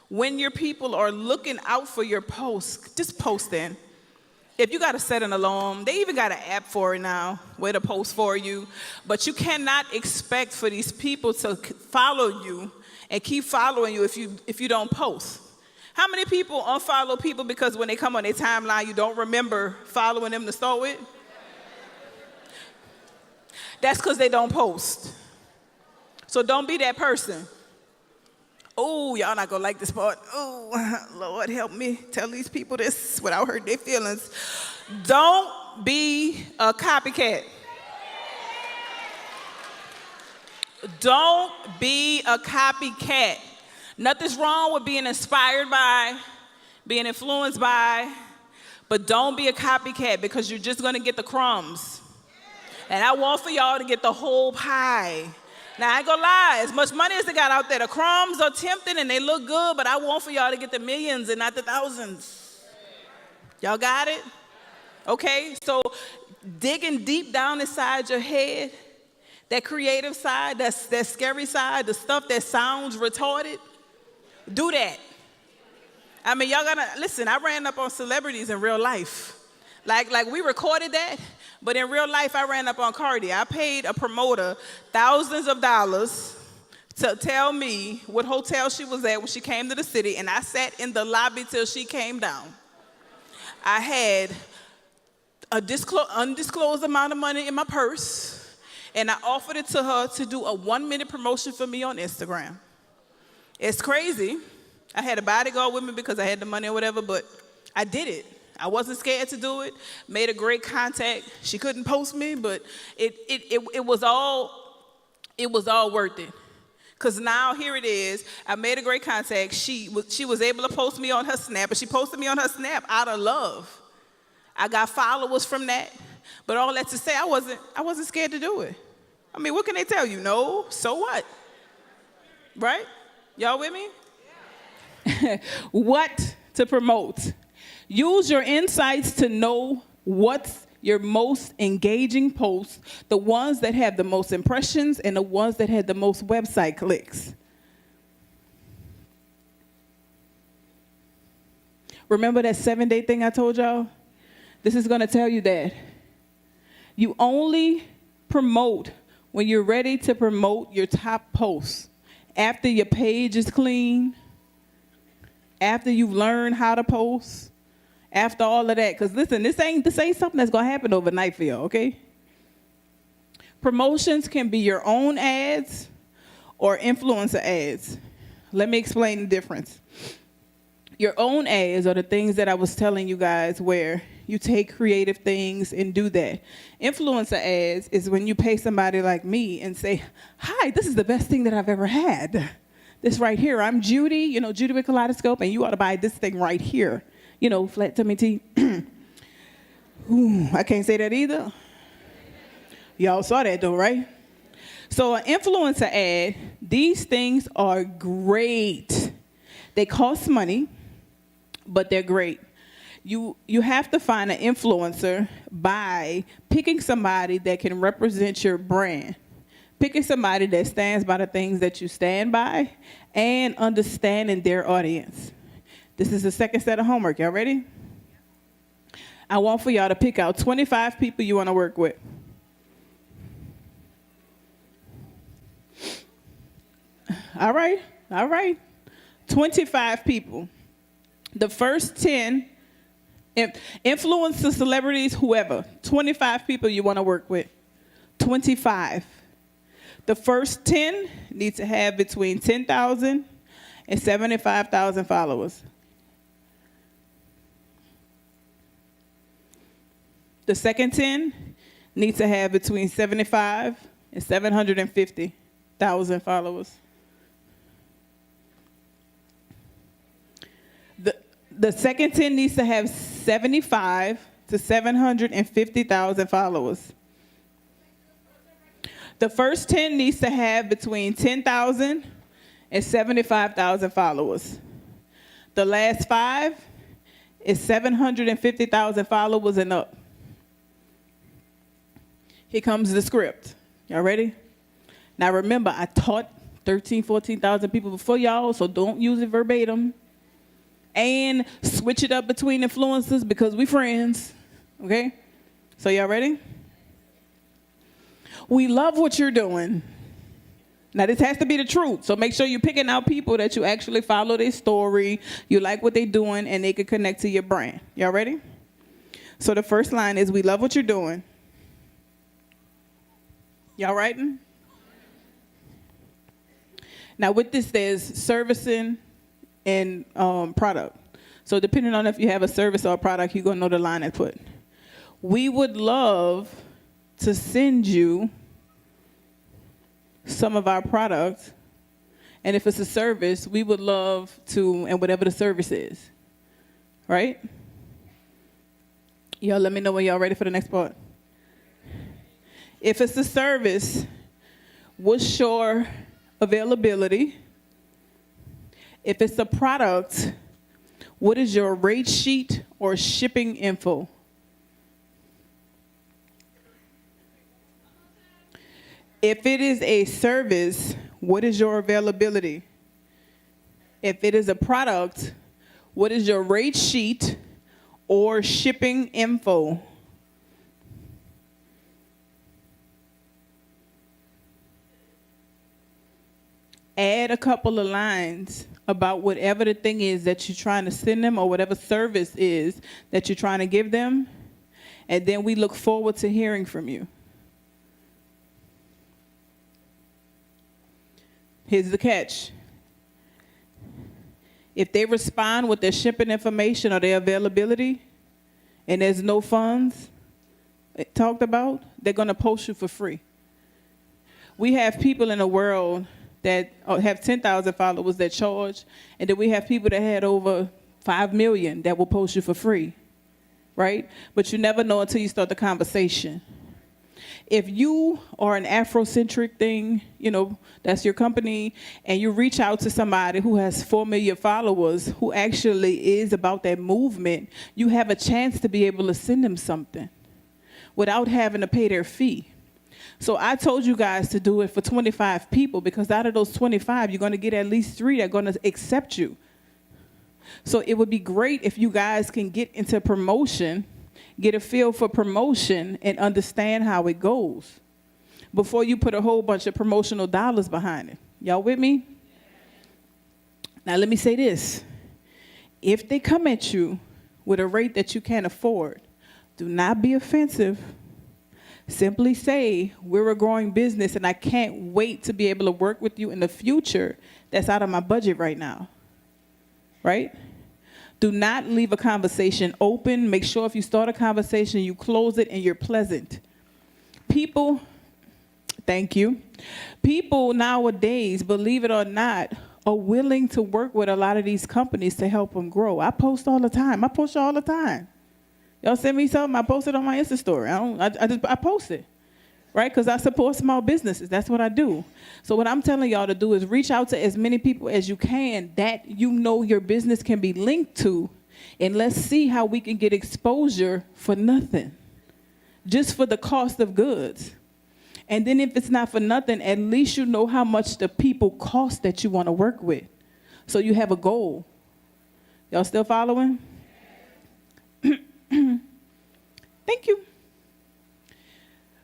when your people are looking out for your posts, just post in. If you got to set an alarm, they even got an app for it now, where to post for you, but you cannot expect for these people to follow you and keep following you if you don't post. How many people unfollow people because when they come on their timeline, you don't remember following them to start with? That's because they don't post. So don't be that person. Oh, y'all not gonna like this part. Oh, Lord, help me tell these people this without hurting their feelings. Don't be a copycat. Don't be a copycat. Nothing's wrong with being inspired by, being influenced by, but don't be a copycat because you're just gonna get the crumbs. And I want for y'all to get the whole pie. Now, I ain't gonna lie, as much money as they got out there, the crumbs are tempting and they look good, but I want for y'all to get the millions and not the thousands. Y'all got it? Okay, so digging deep down inside your head, that creative side, that scary side, the stuff that sounds retarded, do that. I mean, y'all gotta listen. I ran up on celebrities in real life. Like we recorded that, but in real life, I ran up on Cardi. I paid a promoter thousands of dollars to tell me what hotel she was at when she came to the city, and I sat in the lobby till she came down. I had a undisclosed amount of money in my purse, and I offered it to her to do a 1-minute promotion for me on Instagram. It's crazy. I had a bodyguard with me because I had the money or whatever, but I did it. I wasn't scared to do it. Made a great contact. She couldn't post me, but it was all worth it. Because now here it is. I made a great contact. She was able to post me on her Snap, and she posted me on her Snap out of love. I got followers from that. But all that to say, I wasn't scared to do it. I mean, what can they tell you? No, so what? Right? Y'all with me? What to promote? Use your insights to know what's your most engaging posts, the ones that have the most impressions and the ones that had the most website clicks. Remember that 7-day thing I told y'all? This is going to tell you that you only promote when you're ready to promote your top posts. After your page is clean, after you've learned how to post, after all of that. Because listen, this ain't something that's going to happen overnight for y'all, okay? Promotions can be your own ads or influencer ads. Let me explain the difference. Your own ads are the things that I was telling you guys where you take creative things and do that. Influencer ads is when you pay somebody like me and say, hi, this is the best thing that I've ever had. This right here, I'm Judy, Judy with Kaleidoscope, and you ought to buy this thing right here. Flat tummy tea. Ooh, I can't say that either. Y'all saw that though, right? So an influencer ad, these things are great. They cost money, but they're great. You have to find an influencer by picking somebody that can represent your brand. Picking somebody that stands by the things that you stand by and understanding their audience. This is the second set of homework. Y'all ready? I want for y'all to pick out 25 people you want to work with. All right. 25 people. The first 10, influencers, celebrities, whoever. 25 people you want to work with. 25. The first 10 need to have between 10,000 and 75,000 followers. The second 10 need to have between 75 and 750,000 followers. The second 10 needs to have 75 to 750,000 followers. The first 10 needs to have between 10,000 and 75,000 followers. The last 5 is 750,000 followers and up. Here comes the script. Y'all ready? Now remember, I taught 14,000 people before y'all, so don't use it verbatim. And switch it up between influencers because we friends. Okay? So y'all ready? We love what you're doing. Now, this has to be the truth. So make sure you're picking out people that you actually follow their story, you like what they're doing, and they can connect to your brand. Y'all ready? So the first line is, we love what you're doing. Y'all writing? Now, with this, there's servicing and product. So depending on if you have a service or a product, you're going to know the line I put. We would love to send you some of our products, and if it's a service, we would love to, and whatever the service is, right? Y'all let me know when y'all ready for the next part. If it's a service, what's your availability? If it's a product, what is your rate sheet or shipping info? If it is a service, what is your availability? If it is a product, What is your rate sheet or shipping info? Add a couple of lines about whatever the thing is that you're trying to send them or whatever service is that you're trying to give them. And then we look forward to hearing from you. Here's the catch. If they respond with their shipping information or their availability and there's no funds talked about, they're going to post you for free. We have people in the world that have 10,000 followers that charge, and then we have people that had over 5 million that will post you for free, right? But you never know until you start the conversation. If you are an Afrocentric thing, that's your company, and you reach out to somebody who has 4 million followers who actually is about that movement, you have a chance to be able to send them something without having to pay their fee. So I told you guys to do it for 25 people because out of those 25, you're going to get at least 3 that are going to accept you. So it would be great if you guys can get into promotion, get a feel for promotion, and understand how it goes before you put a whole bunch of promotional dollars behind it. Y'all with me? Now let me say this. If they come at you with a rate that you can't afford, do not be offensive. Simply say, we're a growing business and I can't wait to be able to work with you in the future. That's out of my budget right now, right? Do not leave a conversation open. Make sure if you start a conversation, you close it and you're pleasant. People, thank you. People nowadays, believe it or not, are willing to work with a lot of these companies to help them grow. I post all the time. I post all the time. Y'all send me something, I post it on my Insta story. I post it, right? Because I support small businesses. That's what I do. So what I'm telling y'all to do is reach out to as many people as you can that your business can be linked to, and let's see how we can get exposure for nothing, just for the cost of goods. And then if it's not for nothing, at least you know how much the people cost that you want to work with. So you have a goal. Y'all still following? Thank you.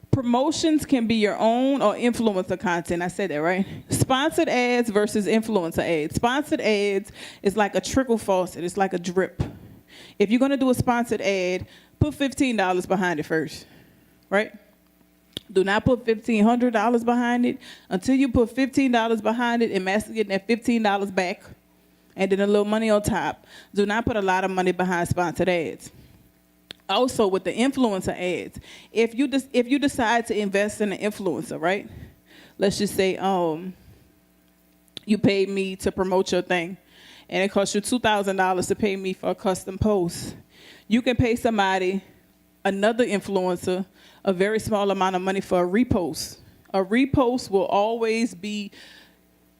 Promotions can be your own or influencer content. I said that, right? Sponsored ads versus influencer ads. Sponsored ads is like a trickle faucet. It's like a drip. If you're going to do a sponsored ad, put $15 behind it first, right? Do not put $1,500 behind it until you put $15 behind it and master getting that $15 back and then a little money on top. Do not put a lot of money behind sponsored ads. Also, with the influencer ads, if you decide to invest in an influencer, right? Let's just say you paid me to promote your thing, and it costs you $2,000 to pay me for a custom post. You can pay somebody, another influencer, a very small amount of money for a repost. A repost will always be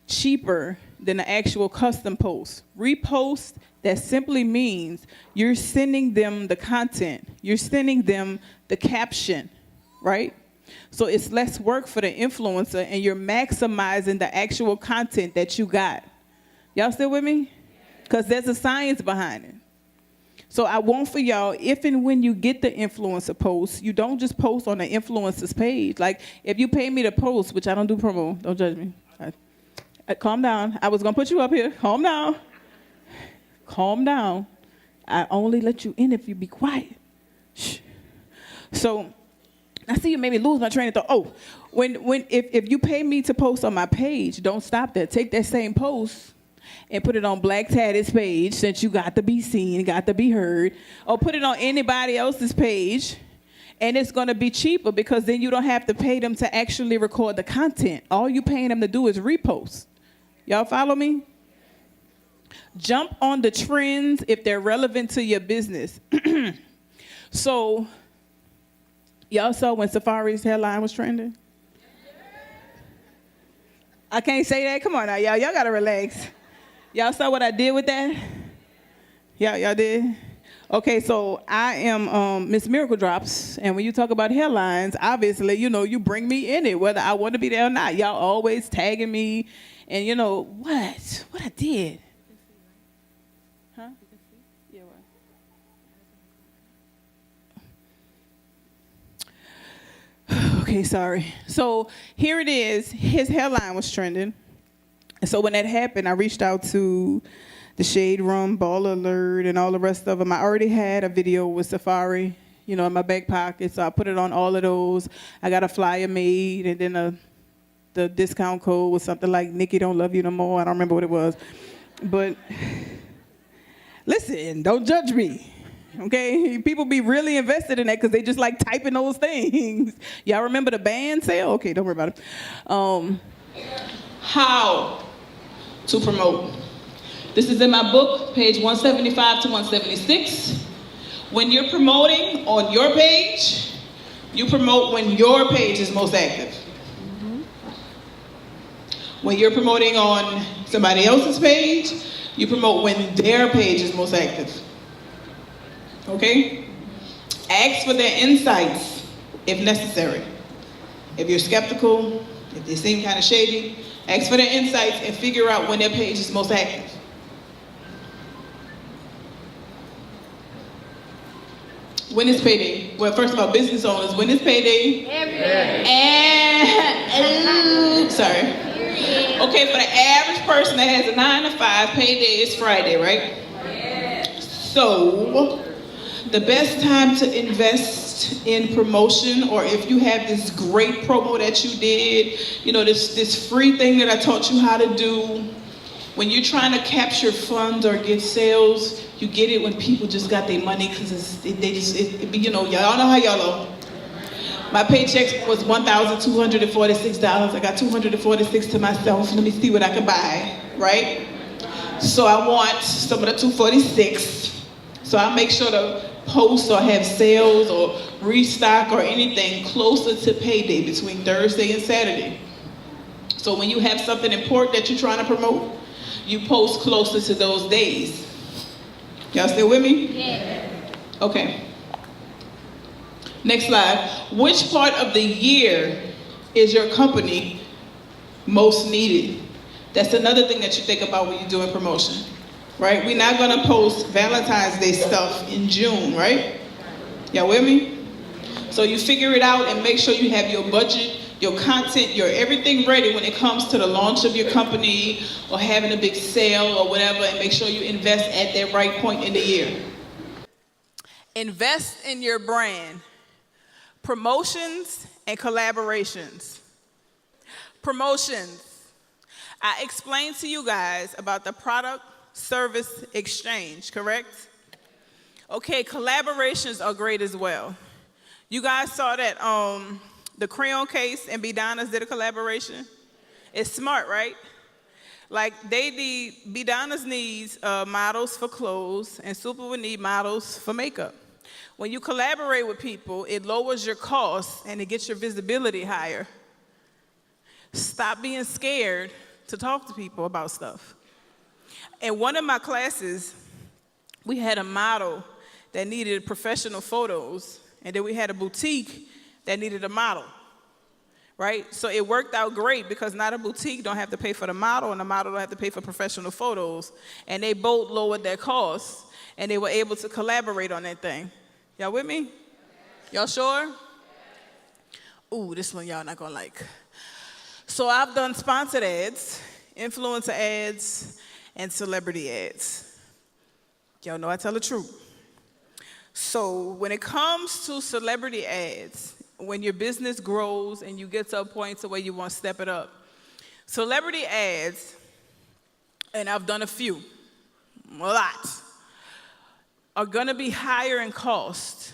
cheaper than the actual custom post. Repost, that simply means you're sending them the content. You're sending them the caption, right? So it's less work for the influencer and you're maximizing the actual content that you got. Y'all still with me? Because there's a science behind it. So I want for y'all, if and when you get the influencer post, you don't just post on the influencer's page. Like if you pay me to post, which I don't do promo, don't judge me. Calm down. I was going to put you up here. Calm down. Calm down. I only let you in if you be quiet. Shh. So I see you made me lose my train of thought. Oh, if you pay me to post on my page, don't stop there. Take that same post and put it on Black Tatted's page, since you got to be seen, got to be heard, or put it on anybody else's page, and it's going to be cheaper because then you don't have to pay them to actually record the content. All you paying them to do is repost. Y'all follow me? Jump on the trends if they're relevant to your business. So, y'all saw when Safari's hairline was trending? I can't say that. Come on now, y'all. Y'all got to relax. Y'all saw what I did with that? Y'all did? Okay, so I am Miss Miracle Drops, and when you talk about hairlines, obviously, you bring me in it, whether I want to be there or not. Y'all always tagging me, and what I did. Huh? Okay, sorry. So here it is. His hairline was trending. And so when that happened, I reached out to the Shade Room, Ball Alert, and all the rest of them. I already had a video with Safari, in my back pocket, so I put it on all of those. I got a flyer made, and then the discount code was something like Nikki don't love you no more. I don't remember what it was. But listen, don't judge me. Okay, people be really invested in that because they just like typing those things. Y'all remember the band sale? Okay, don't worry about it. How to promote. This is in my book, page 175 to 176. When you're promoting on your page, you promote when your page is most active. When you're promoting on somebody else's page, you promote when their page is most active. Okay? Ask for their insights if necessary. If you're skeptical, if they seem kind of shady, ask for their insights and figure out when their page is most active. When is payday? Well, first of all, business owners, when is payday? Every day. And, sorry. Okay, for the average person that has a 9 to 5, payday is Friday, right? So, the best time to invest in promotion, or if you have this great promo that you did, this free thing that I taught you how to do, when you're trying to capture funds or get sales, you get it when people just got their money because y'all know how y'all are. My paycheck was $1,246. I got $246 to myself. Let me see what I can buy, right? So I want some of the $246. So I make sure to post or have sales or restock or anything closer to payday between Thursday and Saturday. So when you have something important that you're trying to promote, you post closer to those days. Y'all still with me? Yeah. Okay. Next slide. Which part of the year is your company most needed? That's another thing that you think about when you're doing promotion, right? We're not gonna post Valentine's Day stuff in June, right? Y'all with me? So you figure it out and make sure you have your budget, your content, your everything ready when it comes to the launch of your company or having a big sale or whatever, and make sure you invest at that right point in the year. Invest in your brand. Promotions and collaborations. Promotions. I explained to you guys about the product service exchange, correct? Okay, collaborations are great as well. You guys saw that the crayon case and B. Donna's did a collaboration. It's smart, right? Like B. Donna's needs models for clothes, and Super would need models for makeup. When you collaborate with people, it lowers your costs and it gets your visibility higher. Stop being scared to talk to people about stuff. In one of my classes, we had a model that needed professional photos, and then we had a boutique that needed a model, right? So it worked out great because now the boutique don't have to pay for the model, and the model don't have to pay for professional photos, and they both lowered their costs, and they were able to collaborate on that thing. Y'all with me? Y'all sure? Ooh, this one y'all not gonna like. So I've done sponsored ads, influencer ads, and celebrity ads. Y'all know I tell the truth. So when it comes to celebrity ads, when your business grows and you get to a point to where you want to step it up, celebrity ads, and I've done a few, a lot, are gonna be higher in cost.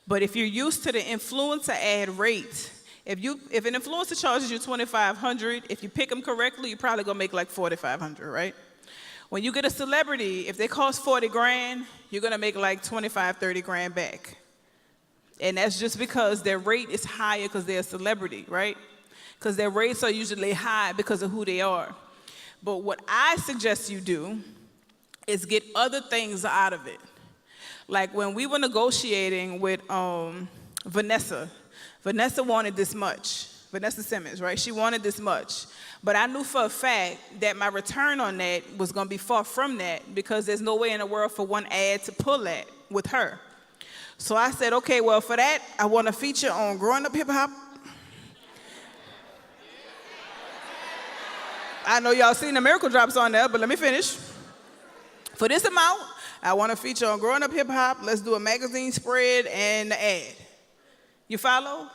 But if you're used to the influencer ad rate, if an influencer charges you $2,500, if you pick them correctly, you're probably gonna make like $4,500, right? When you get a celebrity, if they cost 40 grand, you're gonna make like 25, 30 grand back. And that's just because their rate is higher because they're a celebrity, right? Because their rates are usually high because of who they are. But what I suggest you do is get other things out of it. Like when we were negotiating with Vanessa wanted this much. Vanessa Simmons, right? She wanted this much. But I knew for a fact that my return on that was going to be far from that because there's no way in the world for one ad to pull that with her. So I said, okay, well, for that, I want to feature on Growing Up Hip Hop I know y'all seen the miracle drops on there, but let me finish. For this amount, I want to feature on Growing Up Hip Hop. Let's do a magazine spread and an ad. You follow?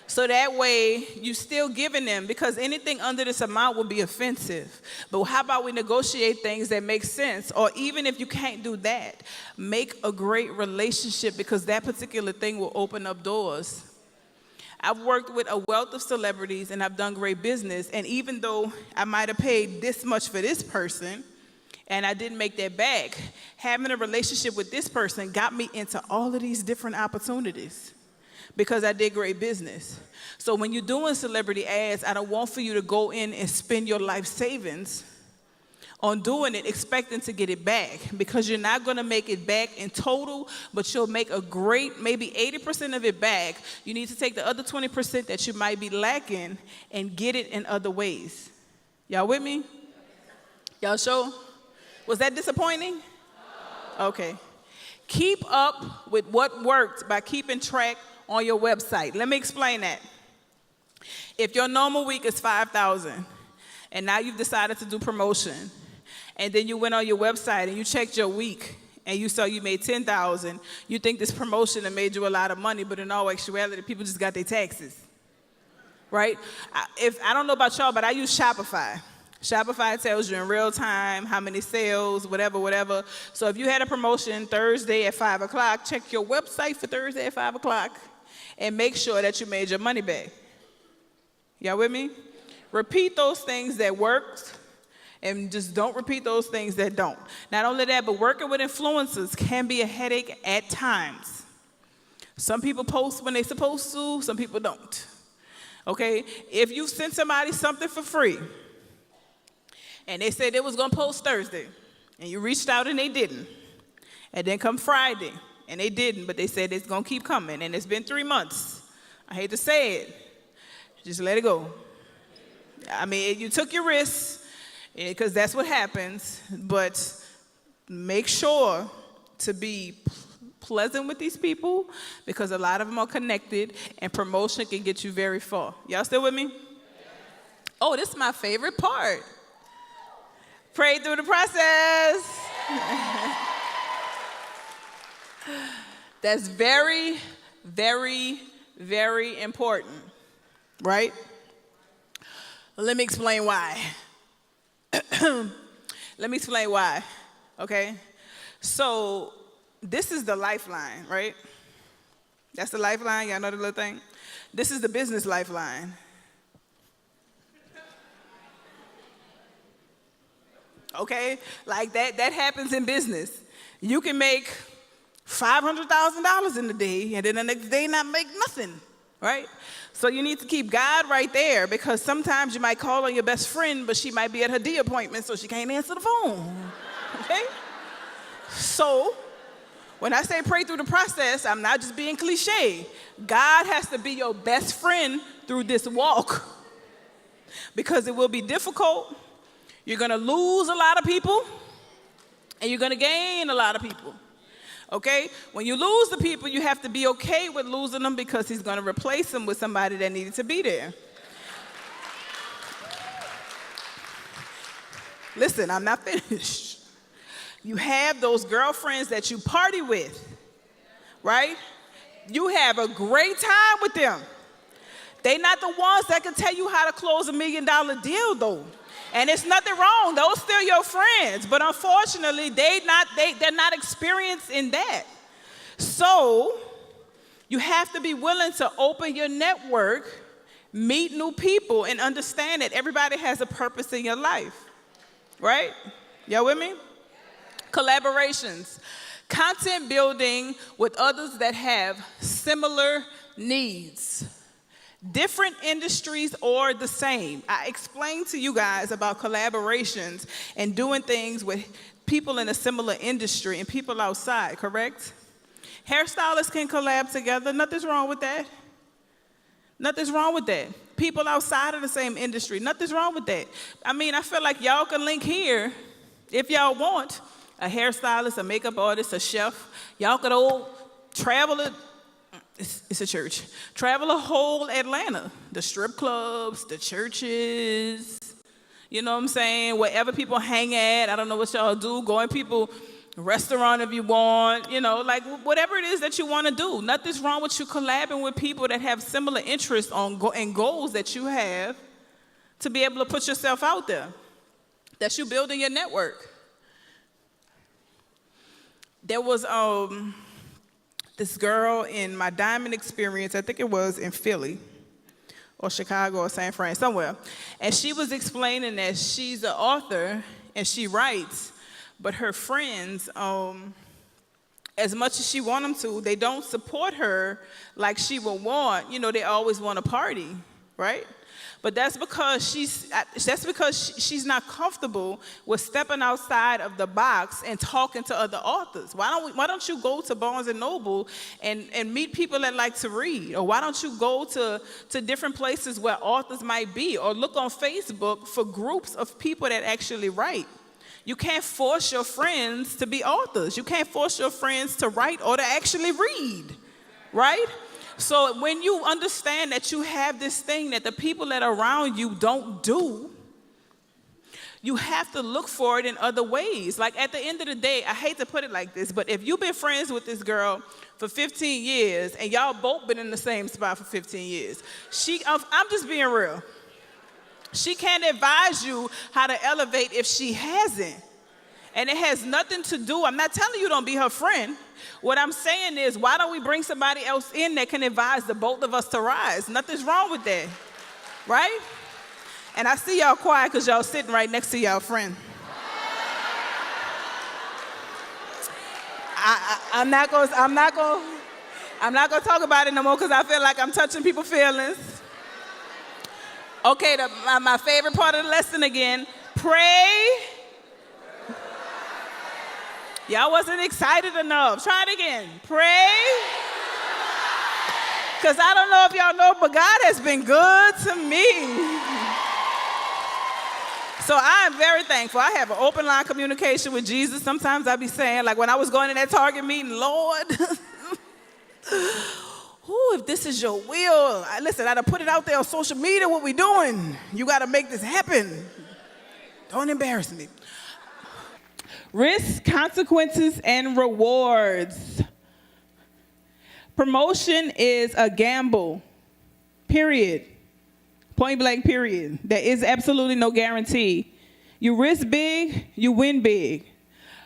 So that way, you still giving them, because anything under this amount will be offensive. But how about we negotiate things that make sense? Or even if you can't do that, make a great relationship, because that particular thing will open up doors. I've worked with a wealth of celebrities and I've done great business. And even though I might have paid this much for this person and I didn't make that back, having a relationship with this person got me into all of these different opportunities because I did great business. So when you're doing celebrity ads, I don't want for you to go in and spend your life savings on doing it expecting to get it back, because you're not going to make it back in total, but you'll make a great, maybe 80% of it back. You need to take the other 20% that you might be lacking and get it in other ways. Y'all with me? Y'all sure? Was that disappointing? Okay. Keep up with what worked by keeping track on your website. Let me explain that. If your normal week is 5,000 and now you've decided to do promotion, and then you went on your website and you checked your week and you saw you made 10,000, you think this promotion has made you a lot of money, but in all actuality, people just got their taxes, right? I don't know about y'all, but I use Shopify. Shopify tells you in real time how many sales, whatever. So if you had a promotion Thursday at 5 o'clock, check your website for Thursday at 5 o'clock and make sure that you made your money back. Y'all with me? Repeat those things that worked, and just don't repeat those things that don't. Not only that, but working with influencers can be a headache at times. Some people post when they're supposed to, some people don't. Okay? If you sent somebody something for free, and they said they was gonna post Thursday, and you reached out and they didn't, and then come Friday, and they didn't, but they said it's gonna keep coming, and it's been 3 months. I hate to say it, just let it go. I mean, you took your risks, because that's what happens, but make sure to be pleasant with these people, because a lot of them are connected, and promotion can get you very far. Y'all still with me? Oh, this is my favorite part. Pray through the process. That's very, very, very important, right? Let me explain why. Let me explain why, okay? So this is the lifeline, right? That's the lifeline, y'all know the little thing? This is the business lifeline. Okay, like that happens in business. You can make $500,000 in a day, and then the next day not make nothing, right? So you need to keep God right there, because sometimes you might call on your best friend, but she might be at her D appointment, so she can't answer the phone, okay? So when I say pray through the process, I'm not just being cliche. God has to be your best friend through this walk, because it will be difficult. You're gonna lose a lot of people, and you're gonna gain a lot of people. Okay? When you lose the people, you have to be okay with losing them, because he's going to replace them with somebody that needed to be there. Listen, I'm not finished. You have those girlfriends that you party with, right? You have a great time with them. They're not the ones that can tell you how to close $1 million deal, though. And it's nothing wrong. Those still your friends. But unfortunately, they're not experienced in that. So you have to be willing to open your network, meet new people, and understand that everybody has a purpose in your life. Right? Y'all with me? Collaborations. Content building with others that have similar needs. Different industries or the same. I explained to you guys about collaborations and doing things with people in a similar industry and people outside, correct? Hairstylists can collab together. Nothing's wrong with that. Nothing's wrong with that. People outside of the same industry. Nothing's wrong with that. I mean, I feel like y'all can link here if y'all want. A hairstylist, a makeup artist, a chef. Y'all could all travel it. It's a church. Travel a whole Atlanta. The strip clubs, the churches, You know what I'm saying? Wherever people hang at, I don't know what y'all do. Go in people restaurant if you want, you know, like whatever it is that you want to do. Nothing's wrong with you collabing with people that have similar interests and goals that you have to be able to put yourself out there. That's you building your network. There was this girl in my diamond experience, I think it was in Philly or Chicago or San Fran, somewhere. And she was explaining that she's an author and she writes, but her friends, as much as she want them to, they don't support her like she would want. You know, they always want to party, right? But that's because she's not comfortable with stepping outside of the box and talking to other authors. Why don't you go to Barnes and Noble and meet people that like to read? Or why don't you go to different places where authors might be? Or look on Facebook for groups of people that actually write. You can't force your friends to be authors. You can't force your friends to write or to actually read, right? So when you understand that you have this thing that the people that are around you don't do, you have to look for it in other ways. Like at the end of the day, I hate to put it like this, but if you've been friends with this girl for 15 years and y'all both been in the same spot for 15 years, I'm just being real. She can't advise you how to elevate if she hasn't. And it has nothing to do, I'm not telling you don't be her friend. What I'm saying is, why don't we bring somebody else in that can advise the both of us to rise? Nothing's wrong with that, right? And I see y'all quiet because y'all sitting right next to y'all friend. I'm not gonna talk about it no more because I feel like I'm touching people's feelings. Okay, my favorite part of the lesson again, pray. Y'all wasn't excited enough. Try it again. Pray. Because I don't know if y'all know, but God has been good to me. So I am very thankful. I have an open line communication with Jesus. Sometimes I be saying, like when I was going to that Target meeting, Lord, if this is your will, listen, I done put it out there on social media, what we doing. You got to make this happen. Don't embarrass me. Risks, consequences, and rewards. Promotion is a gamble, period. Point blank, period. There is absolutely no guarantee. You risk big, you win big.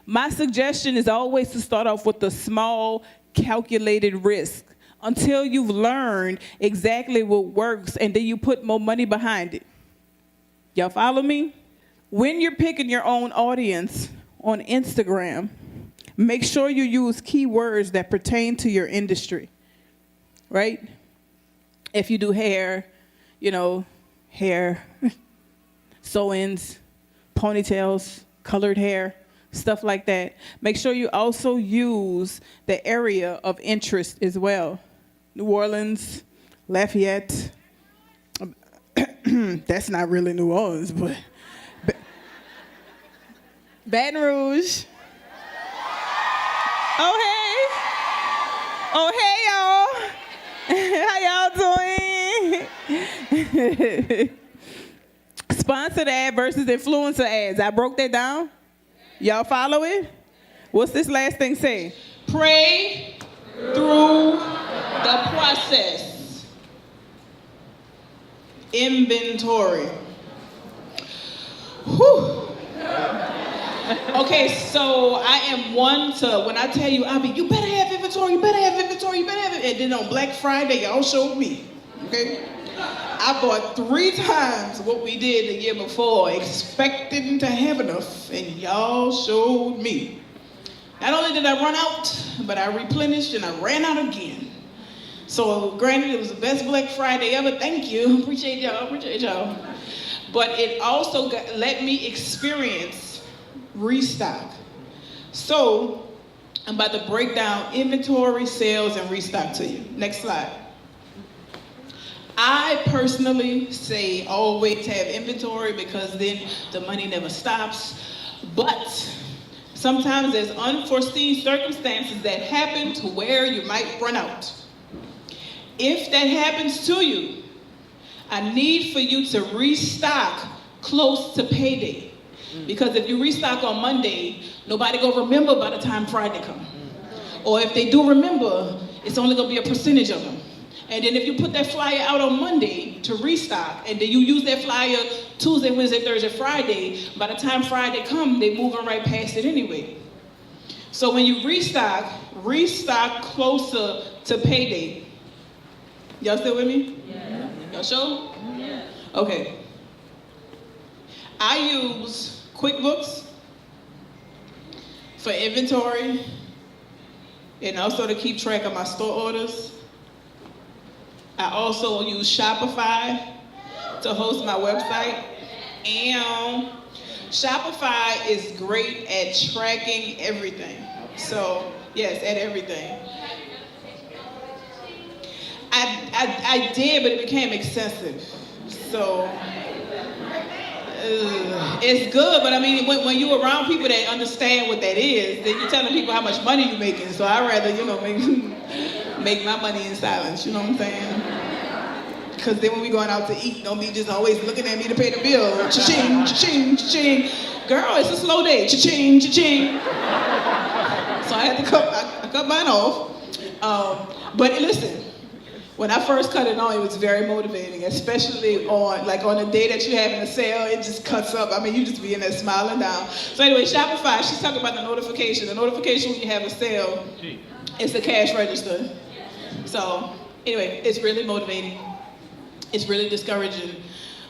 My suggestion is always to start off with a small, calculated risk until you've learned exactly what works, and then you put more money behind it. Y'all follow me? When you're picking your own audience on Instagram, make sure you use keywords that pertain to your industry, right? If you do hair, hair, sew-ins, ponytails, colored hair, stuff like that. Make sure you also use the area of interest as well. New Orleans, Lafayette. That's not really New Orleans, but Baton Rouge. Oh, hey, y'all. How y'all doing? Sponsored ad versus influencer ads. I broke that down. Y'all follow it? What's this last thing say? Pray through the process. Inventory. Whew. Okay, so I am one to, when I tell you, I'll be, you better have inventory, you better have inventory, you better have it. And then on Black Friday, y'all showed me, okay? I bought 3 times what we did the year before, expecting to have enough, and y'all showed me. Not only did I run out, but I replenished and I ran out again. So granted, it was the best Black Friday ever. Thank you. Appreciate y'all. But it also let me experience restock. So I'm about to break down inventory, sales, and restock to you. Next slide. I personally say always have inventory because then the money never stops. But sometimes there's unforeseen circumstances that happen to where you might run out. If that happens to you, I need for you to restock close to payday. Because if you restock on Monday, nobody gonna remember by the time Friday come. Or if they do remember, it's only gonna be a percentage of them. And then if you put that flyer out on Monday to restock, and then you use that flyer Tuesday, Wednesday, Thursday, Friday, by the time Friday come, they moving right past it anyway. So when you restock closer to payday. Y'all still with me? Yeah. Y'all sure? Yeah. Okay. I use QuickBooks for inventory and also to keep track of my store orders. I also use Shopify to host my website. And Shopify is great at tracking everything. So, yes, at everything. I did, but it became excessive. So, it's good, but I mean, when you're around people that understand what that is, then you're telling people how much money you're making. So I'd rather, make my money in silence, you know what I'm saying? Because then when we going out to eat, don't be just always looking at me to pay the bill. Cha-ching, cha-ching, cha-ching. Girl, it's a slow day. Cha-ching, cha-ching. So I had to cut mine off. But listen, when I first cut it on, it was very motivating, especially on a day that you're having a sale, it just cuts up. I mean, you just be in there smiling down. So anyway, Shopify, she's talking about the notification. The notification when you have a sale is the cash register. So anyway, it's really motivating. It's really discouraging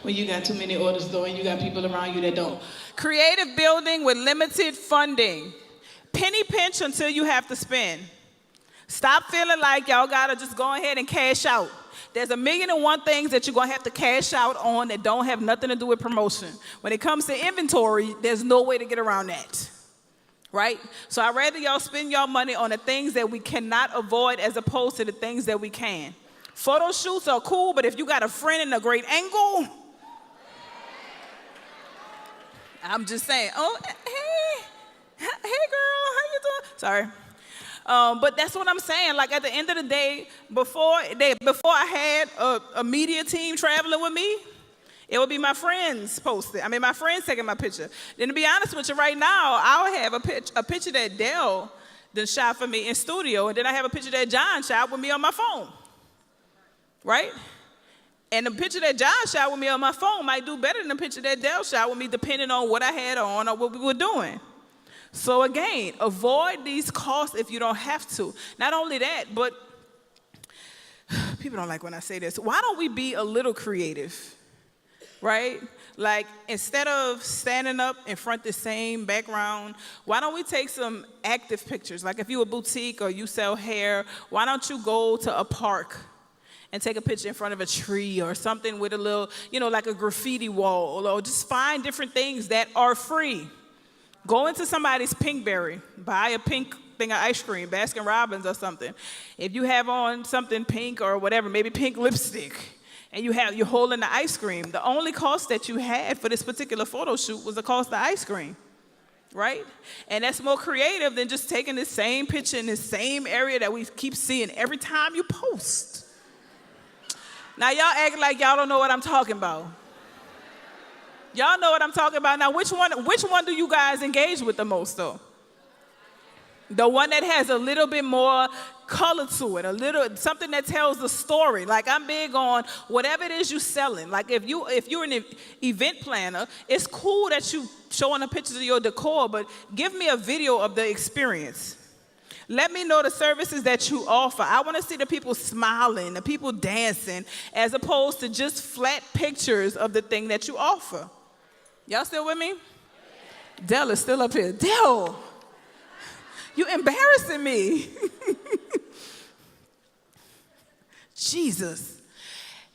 when you got too many orders though and you got people around you that don't. Creative building with limited funding. Penny pinch until you have to spend. Stop feeling like y'all gotta just go ahead and cash out. There's 1,000,001 things that you're gonna have to cash out on that don't have nothing to do with promotion. When it comes to inventory, there's no way to get around that, right? So I'd rather y'all spend y'all money on the things that we cannot avoid as opposed to the things that we can. Photo shoots are cool, but if you got a friend in a great angle, I'm just saying, oh, hey girl, how you doing? Sorry. But that's what I'm saying. Like at the end of the day, before I had a media team traveling with me, it would be my friends posted. I mean, my friends taking my picture. Then to be honest with you, right now, I'll have a picture that Dell done shot for me in studio, and then I have a picture that John shot with me on my phone, right? And the picture that John shot with me on my phone might do better than the picture that Dell shot with me, depending on what I had on or what we were doing. So again, avoid these costs if you don't have to. Not only that, but people don't like when I say this. Why don't we be a little creative, right? Like instead of standing up in front of the same background, why don't we take some active pictures? Like if you're a boutique or you sell hair, why don't you go to a park and take a picture in front of a tree or something with a little, like a graffiti wall, or just find different things that are free. Go into somebody's Pinkberry, buy a pink thing of ice cream, Baskin Robbins or something. If you have on something pink or whatever, maybe pink lipstick, and you're holding the ice cream, the only cost that you had for this particular photo shoot was the cost of ice cream, right? And that's more creative than just taking the same picture in the same area that we keep seeing every time you post. Now y'all act like y'all don't know what I'm talking about. Y'all know what I'm talking about. Now, which one do you guys engage with the most, though? The one that has a little bit more color to it, something that tells the story. Like I'm big on whatever it is you're selling. Like if you're an event planner, it's cool that you showing the pictures of your decor, but give me a video of the experience. Let me know the services that you offer. I want to see the people smiling, the people dancing, as opposed to just flat pictures of the thing that you offer. Y'all still with me? Dell is still up here. Dell, you embarrassing me. Jesus.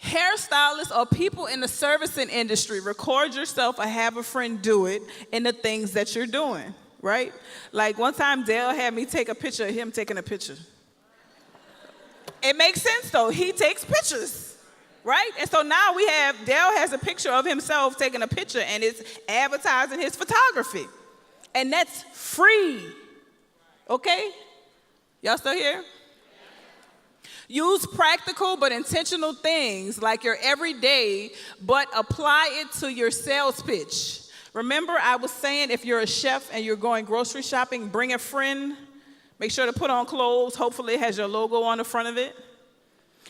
Hairstylists or people in the servicing industry, record yourself or have a friend do it in the things that you're doing, right? Like one time Dell had me take a picture of him taking a picture. It makes sense though. He takes pictures. Right? And so now Dell has a picture of himself taking a picture and it's advertising his photography. And that's free. Okay? Y'all still here? Use practical but intentional things like your everyday, but apply it to your sales pitch. Remember, I was saying if you're a chef and you're going grocery shopping, bring a friend. Make sure to put on clothes. Hopefully, it has your logo on the front of it.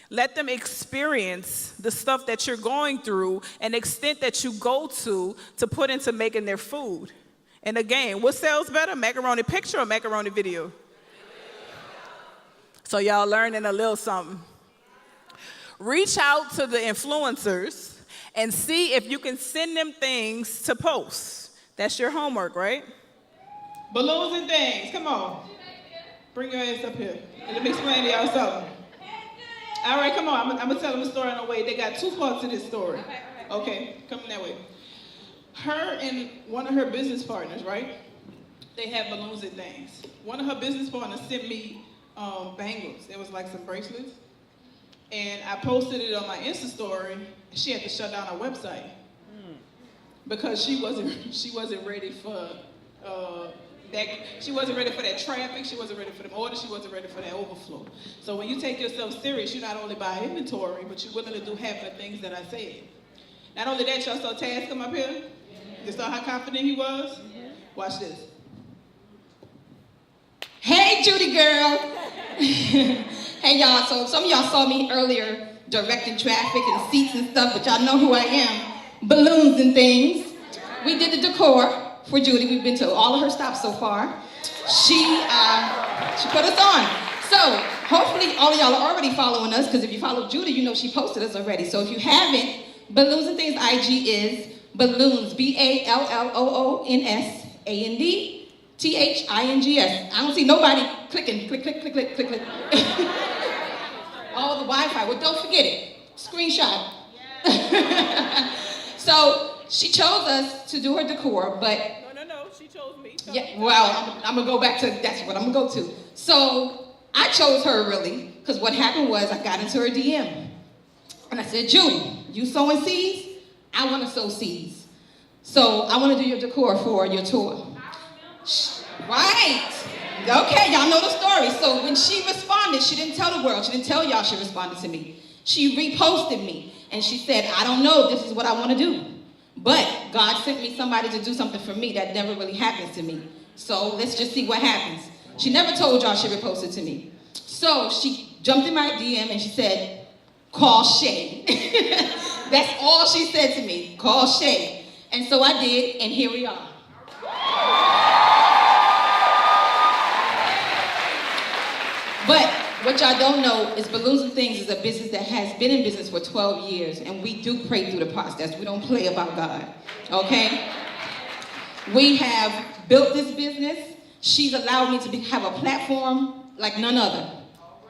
Let them experience the stuff that you're going through and the extent that you go to put into making their food. And again, what sells better, macaroni picture or macaroni video? So y'all learning a little something. Reach out to the influencers and see if you can send them things to post. That's your homework, right? Balloons and things, come on. Bring your ass up here. And let me explain to y'all something. All right, come on. I'm going to tell them a story on the way. They got two parts to this story. Okay, coming that way. Her and one of her business partners, right? They have balloons and things. One of her business partners sent me bangles. It was like some bracelets. And I posted it on my Insta story. She had to shut down her website because she wasn't ready for that. She wasn't ready for that traffic. She wasn't ready for the orders. She wasn't ready for that overflow. So when you take yourself serious, you not only buy inventory, but you're willing to do half the things that I said. Not only that, y'all saw Taz come up here. You saw how confident he was? Watch this. Hey, Judy girl. Hey, y'all. So some of y'all saw me earlier directing traffic and seats and stuff, but y'all know who I am. Balloons and things. We did the decor for Judy. We've been to all of her stops so far. She put us on. So hopefully all of y'all are already following us, because if you follow Judy, you know she posted us already. So if you haven't, Balloons and Things IG is Balloons, BALLOONS ANDTHINGS. I don't see nobody clicking, click, click, click, click, click, click. Oh, the Wi-Fi. Well, don't forget it. Screenshot. So she chose us to do her decor, but No. She chose me. yeah. Well, I'm gonna go back to that's what I'm gonna go to. So I chose her really, because what happened was I got into her DM, and I said, Judy, you sowing seeds? I want to sow seeds. So I want to do your decor for your tour. Right. Okay, y'all know the story. So when she responded, she didn't tell the world. She didn't tell y'all she responded to me. She reposted me, and she said, I don't know, this is what I want to do. But God sent me somebody to do something for me that never really happens to me. So let's just see what happens. She never told y'all she reposted to me. So she jumped in my DM and she said, call Shay. That's all she said to me, call Shay. And so I did, and here we are. But what y'all don't know is Balloons and Things is a business that has been in business for 12 years, and we do pray through the process. We don't play about God, okay? We have built this business. She's allowed me to have a platform like none other,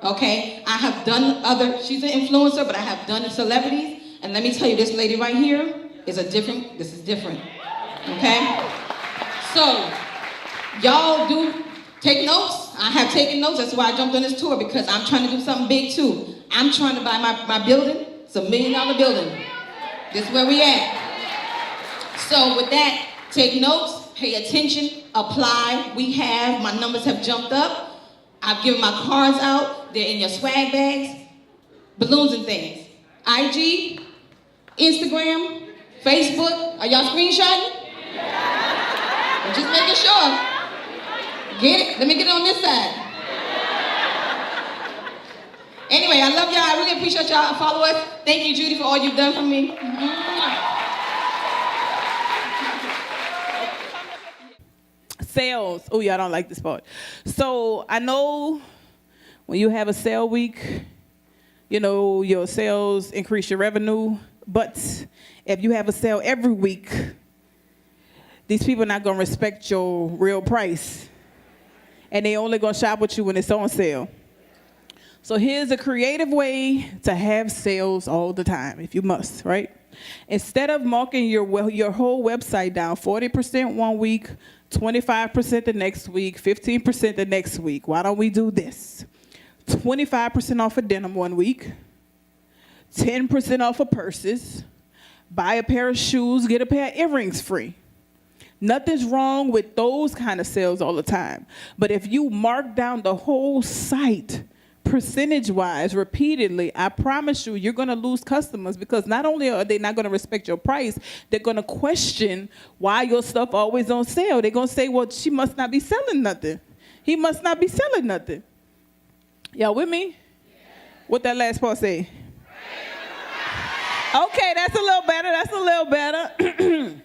okay? I have done she's an influencer, but I have done celebrities, and let me tell you, this lady right here is different, okay? So, y'all do take notes. I have taken notes. That's why I jumped on this tour, because I'm trying to do something big too. I'm trying to buy my building. It's $1 million building. This is where we at. So with that, take notes, pay attention, apply. My numbers have jumped up. I've given my cards out. They're in your swag bags. Balloons and Things. IG, Instagram, Facebook. Are y'all screenshotting? I'm just making sure. Get it? Let me get it on this side. Anyway, I love y'all. I really appreciate y'all. Follow us. Thank you, Judy, for all you've done for me. Sales. Oh, y'all don't like this part. So I know when you have a sale week, you know, your sales increase your revenue. But if you have a sale every week, these people are not going to respect your real price. And they only going to shop with you when it's on sale. So here's a creative way to have sales all the time, if you must, right? Instead of marking your whole website down 40% one week, 25% the next week, 15% the next week, why don't we do this? 25% off of denim one week, 10% off of purses, buy a pair of shoes, get a pair of earrings free. Nothing's wrong with those kind of sales all the time. But if you mark down the whole site, percentage-wise repeatedly, I promise you, you're going to lose customers, because not only are they not going to respect your price, they're going to question why your stuff always on sale. They're going to say, well, she must not be selling nothing. He must not be selling nothing. Y'all with me? What that last part say? Okay, that's a little better. That's a little better.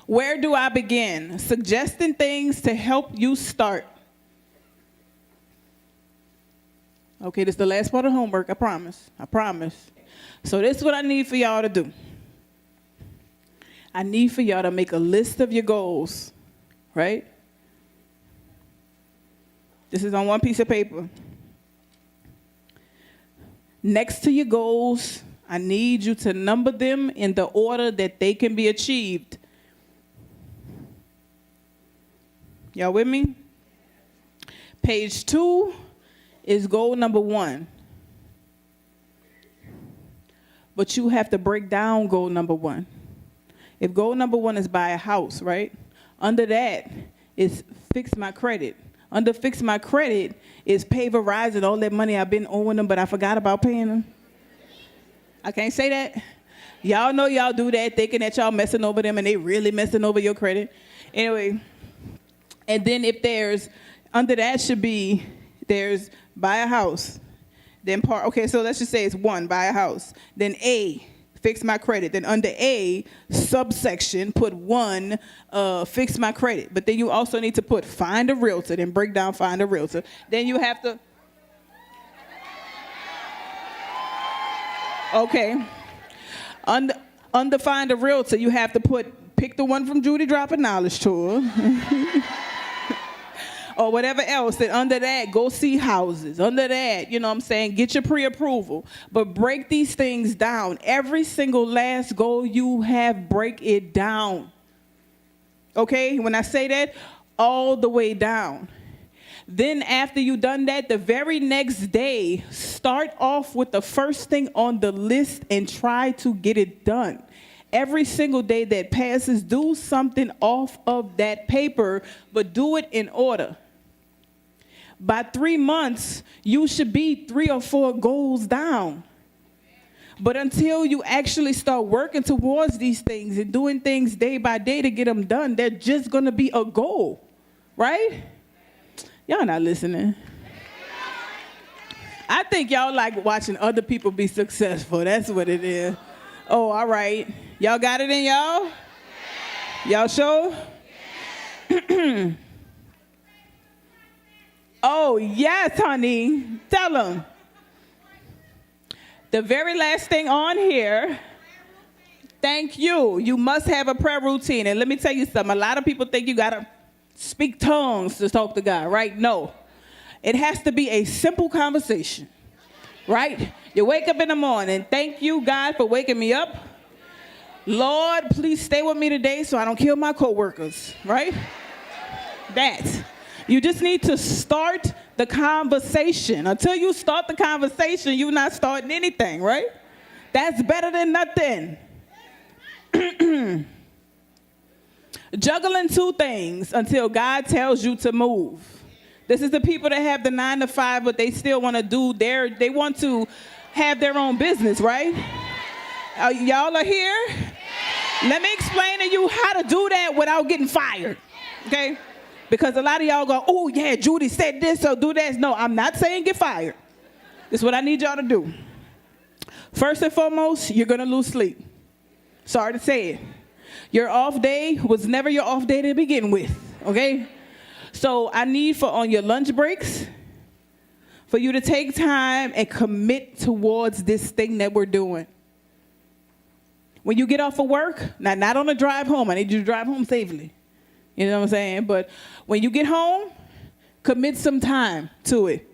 Where do I begin? Suggesting things to help you start. Okay, this is the last part of homework, I promise. I promise. So this is what I need for y'all to do. I need for y'all to make a list of your goals, right? This is on one piece of paper. Next to your goals, I need you to number them in the order that they can be achieved. Y'all with me? Page 2 is goal number 1. But you have to break down goal number 1. If goal number 1 is buy a house, right? Under that is fix my credit. Under fix my credit is pay Verizon all that money I've been owing them, but I forgot about paying them. I can't say that. Y'all know y'all do that thinking that y'all messing over them, and they really messing over your credit. Anyway, and then if there's, under that should be, there's buy a house. Then part, okay, so let's just say it's 1, buy a house. Then A, fix my credit. Then under A, subsection, put 1, fix my credit. But then you also need to put find a realtor, then break down find a realtor. Then you have to, okay. Under find a realtor, you have to pick the one from Judy Dropping Knowledge Tour. Or whatever else. Then under that, go see houses. Under that, you know what I'm saying, get your pre-approval. But break these things down. Every single last goal you have, break it down. Okay? When I say that, all the way down. Then after you've done that, the very next day, start off with the first thing on the list and try to get it done. Every single day that passes, do something off of that paper, but do it in order. By 3 months, you should be 3 or 4 goals down. But until you actually start working towards these things and doing things day by day to get them done, they're just going to be a goal, right? Y'all not listening. I think y'all like watching other people be successful. That's what it is. Oh, all right. Y'all got it in y'all? Y'all sure? Oh, yes, honey. Tell them. The very last thing on here, thank you. You must have a prayer routine. And let me tell you something. A lot of people think you got to speak tongues to talk to God, right? No. It has to be a simple conversation, right? You wake up in the morning. Thank you, God, for waking me up. Lord, please stay with me today so I don't kill my coworkers, right? That. You just need to start the conversation. Until you start the conversation, you're not starting anything, right? That's better than nothing. Juggling 2 things until God tells you to move. This is the people that have the 9 to 5, but they still want to they want to have their own business, right? Y'all are here? Let me explain to you how to do that without getting fired, okay? Because a lot of y'all go, oh, yeah, Judy said this, so do that. No, I'm not saying get fired. This is what I need y'all to do. First and foremost, you're going to lose sleep. Sorry to say it. Your off day was never your off day to begin with, okay? So I need for on your lunch breaks for you to take time and commit towards this thing that we're doing. When you get off of work, not on the drive home. I need you to drive home safely. You know what I'm saying? But when you get home, commit some time to it.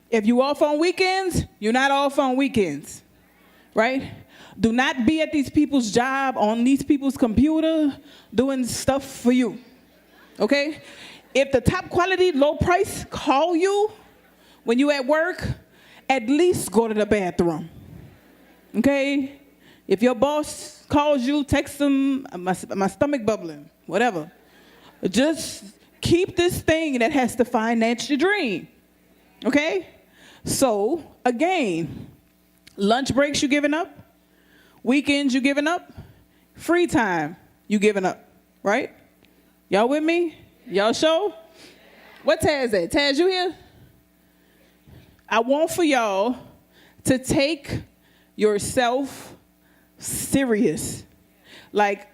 If you're off on weekends, you're not off on weekends, right? Do not be at these people's job, on these people's computer, doing stuff for you, okay? If the top quality, low price call you when you at work, at least go to the bathroom, okay? If your boss calls you, text them, my stomach bubbling, whatever. Just keep this thing that has to finance your dream, Okay? So, again, lunch breaks you giving up, weekends you giving up, free time you giving up, right? Y'all with me? Y'all show? What Taz at? Taz, you here? I want for y'all to take yourself serious. Like,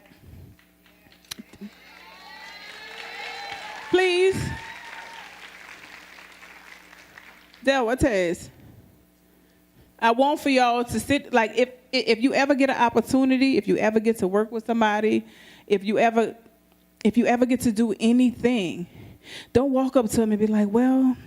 please. Del, what Taz? I want for y'all to sit, like, if you ever get an opportunity, if you ever get to work with somebody, if you ever get to do anything, don't walk up to them and be like, well,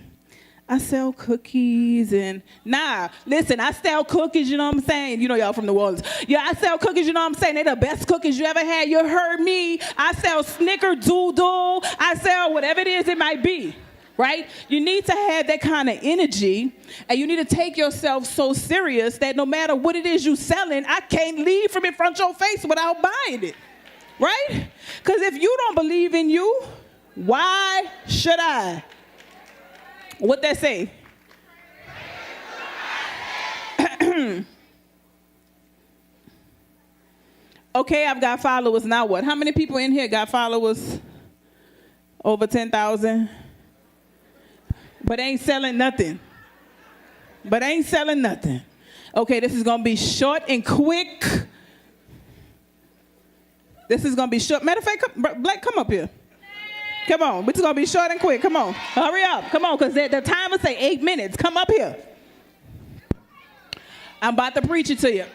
I sell cookies and, nah, listen, I sell cookies, you know what I'm saying? You know y'all from New Orleans. Yeah, I sell cookies, you know what I'm saying? They're the best cookies you ever had. You heard me. I sell snickerdoodle. I sell whatever it is it might be, right? You need to have that kind of energy, and you need to take yourself so serious that no matter what it is you're selling, I can't leave from in front of your face without buying it, right? Because if you don't believe in you, why should I? What that say? Okay, I've got followers. Now what? How many people in here got followers? Over 10,000? But ain't selling nothing. Okay, this is going to be short and quick. This is going to be short. Matter of fact, Black, come up here. Come on. This is going to be short and quick. Come on. Hurry up. Come on, because the timer say 8 minutes. Come up here. I'm about to preach it to you.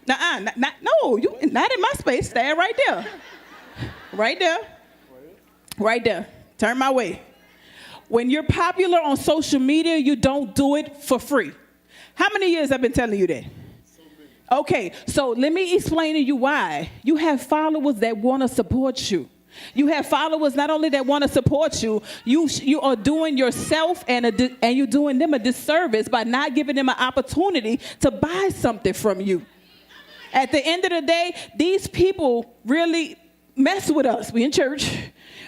No, you not in my space. Stand right there. Right there. Right there. Turn my way. When you're popular on social media, you don't do it for free. How many years I've been telling you that? Okay, so let me explain to you why. You have followers that want to support you. You have followers not only that want to support you, you are doing yourself and you're doing them a disservice by not giving them an opportunity to buy something from you. At the end of the day, these people really mess with us. We in church.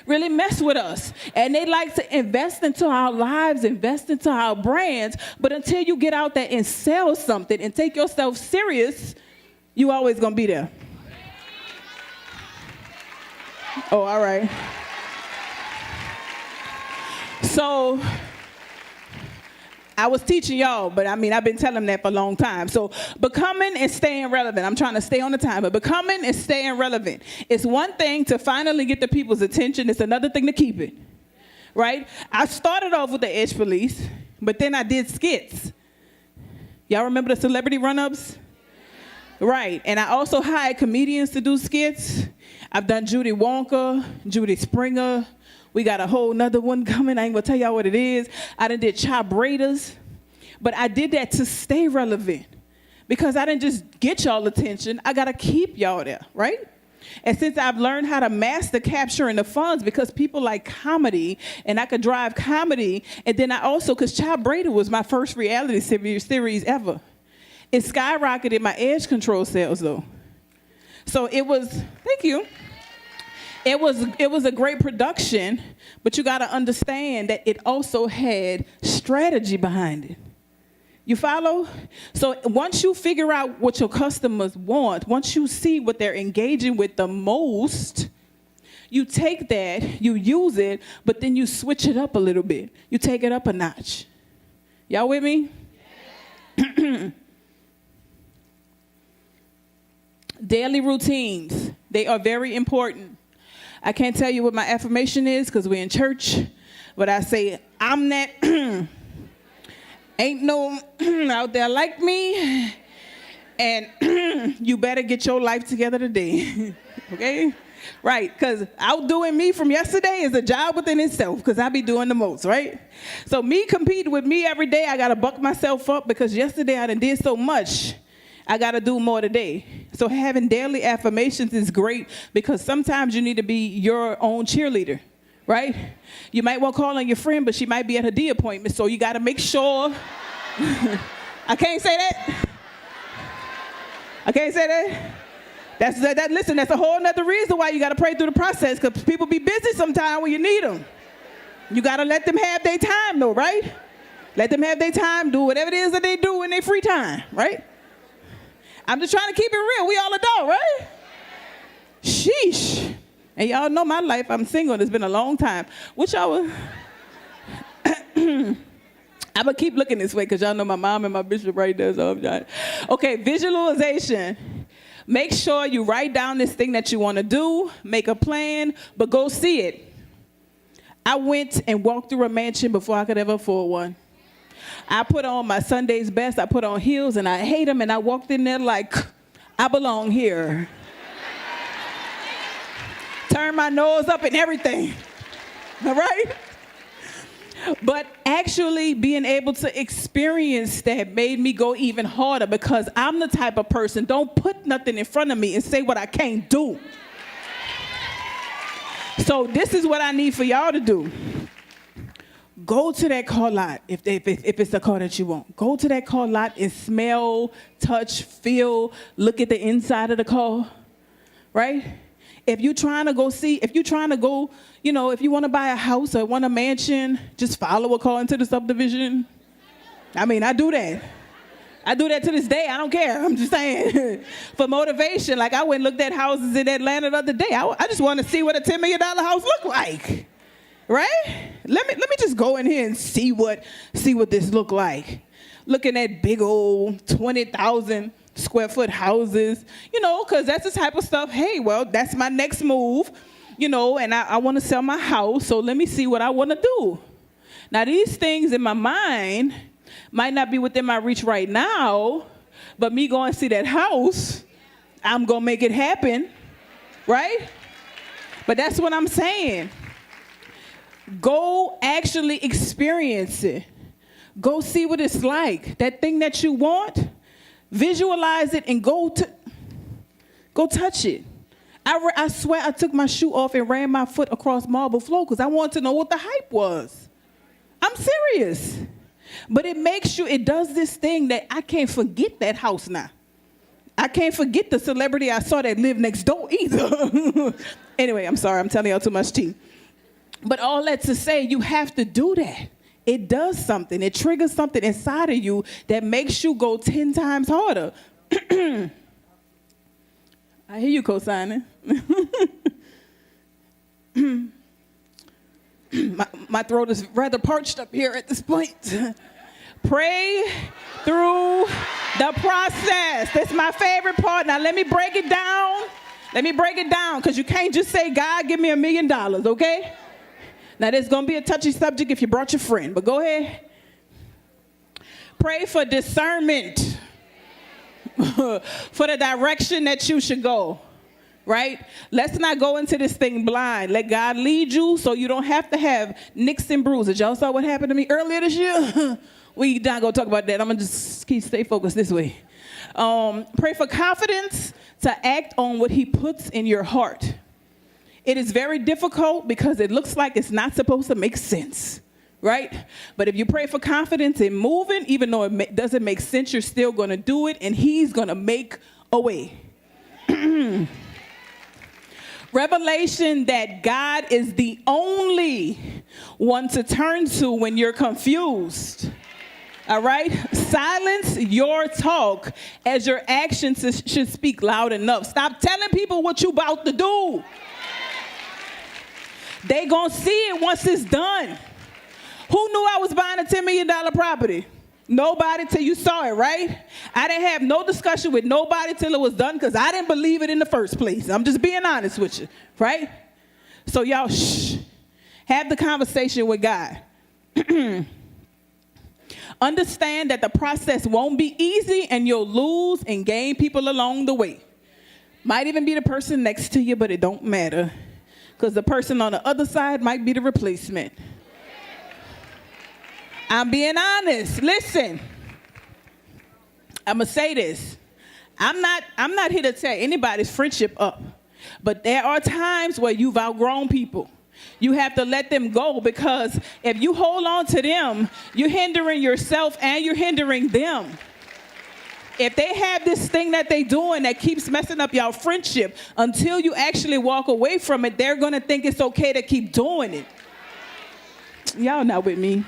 Really mess with us. And they like to invest into our lives, invest into our brands. But until you get out there and sell something and take yourself serious, you always going to be there. Oh, all right. So I was teaching y'all, but I've been telling them that for a long time. So becoming and staying relevant. I'm trying to stay on the time, but becoming and staying relevant. It's one thing to finally get the people's attention. It's another thing to keep it, right? I started off with the Edge Police, but then I did skits. Y'all remember the celebrity run-ups? Right, and I also hired comedians to do skits. I've done Judy Wonka, Judy Springer. We got a whole nother one coming. I ain't gonna tell y'all what it is. I done did chop braiders, but I did that to stay relevant because I didn't just get y'all attention. I gotta keep y'all there, right? And since I've learned how to master capturing the funds because people like comedy and I could drive comedy, and then I also, because Chop Brady was my first reality series ever. It skyrocketed my edge control sales though. So it was, thank you. It was a great production, but you got to understand that it also had strategy behind it. You follow? So once you figure out what your customers want, once you see what they're engaging with the most, you take that, you use it, but then you switch it up a little bit. You take it up a notch. Y'all with me? Daily routines, they are very important. I can't tell you what my affirmation is because we're in church, but I say, I'm that, ain't no out there like me, and you better get your life together today, okay? Right, because outdoing me from yesterday is a job within itself because I be doing the most, right? So me competing with me every day, I got to buck myself up because yesterday I done did so much. I got to do more today. So having daily affirmations is great because sometimes you need to be your own cheerleader, right? You might want to call on your friend, but she might be at her D appointment, so you got to make sure. I can't say that. I can't say that. Listen, that's a whole nother reason why you got to pray through the process because people be busy sometimes when you need them. You got to let them have their time though, right? Let them have their time, do whatever it is that they do in their free time, right? I'm just trying to keep it real. We all adult, right? Sheesh. And y'all know my life. I'm single. It's been a long time. Which I was... I'm going to keep looking this way because y'all know my mom and my bishop right there. So I'm trying. Okay, visualization. Make sure you write down this thing that you want to do. Make a plan, but go see it. I went and walked through a mansion before I could ever afford one. I put on my Sunday's best. I put on heels, and I hate them, and I walked in there like, I belong here. Turn my nose up and everything. All right? But actually being able to experience that made me go even harder because I'm the type of person, don't put nothing in front of me and say what I can't do. So this is what I need for y'all to do. Go to that car lot if it's the car that you want. Go to that car lot and smell, touch, feel, look at the inside of the car, right? If you're trying to go, you know, if you want to buy a house or want a mansion, just follow a car into the subdivision. I mean, I do that. I do that to this day. I don't care. I'm just saying. For motivation, like I went and looked at houses in Atlanta the other day. I just want to see what a $10 million house look like, right? Let me just go in here and see what this look like. Looking at big old 20,000 square foot houses, you know, because that's the type of stuff, hey, well, that's my next move, you know, and I want to sell my house, so let me see what I want to do. Now, these things in my mind might not be within my reach right now, but me going to see that house, I'm going to make it happen, right? But that's what I'm saying. Go actually experience it. Go see what it's like. That thing that you want, visualize it and go touch it. I swear I took my shoe off and ran my foot across marble floor because I wanted to know what the hype was. I'm serious. But it does this thing that I can't forget that house now. I can't forget the celebrity I saw that lived next door either. Anyway, I'm sorry, I'm telling y'all too much tea. But all that to say, you have to do that. It does something. It triggers something inside of you that makes you go 10 times harder. I hear you co-signing. My throat is rather parched up here at this point. Pray through the process. That's my favorite part. Now let me break it down. Because you can't just say, God, give me $1 million, okay? Now, there's going to be a touchy subject if you brought your friend, but go ahead. Pray for discernment for the direction that you should go, right? Let's not go into this thing blind. Let God lead you so you don't have to have nicks and bruises. Y'all saw what happened to me earlier this year? We not going to talk about that. I'm going to just stay focused this way. Pray for confidence to act on what he puts in your heart. It is very difficult because it looks like it's not supposed to make sense, right? But if you pray for confidence in moving, even though it doesn't make sense, you're still going to do it, and he's going to make a way. Revelation that God is the only one to turn to when you're confused. All right? Silence your talk as your actions should speak loud enough. Stop telling people what you're about to do. They gonna see it once it's done. Who knew I was buying a $10 million property? Nobody till you saw it, right? I didn't have no discussion with nobody till it was done because I didn't believe it in the first place. I'm just being honest with you, right? So y'all, have the conversation with God. Understand that the process won't be easy and you'll lose and gain people along the way. Might even be the person next to you, but it don't matter. Because the person on the other side might be the replacement. I'm being honest. Listen, I'm going to say this. I'm not here to tear anybody's friendship up. But there are times where you've outgrown people. You have to let them go because if you hold on to them, you're hindering yourself and you're hindering them. If they have this thing that they doing that keeps messing up y'all friendship, until you actually walk away from it, they're going to think it's okay to keep doing it. Y'all not with me.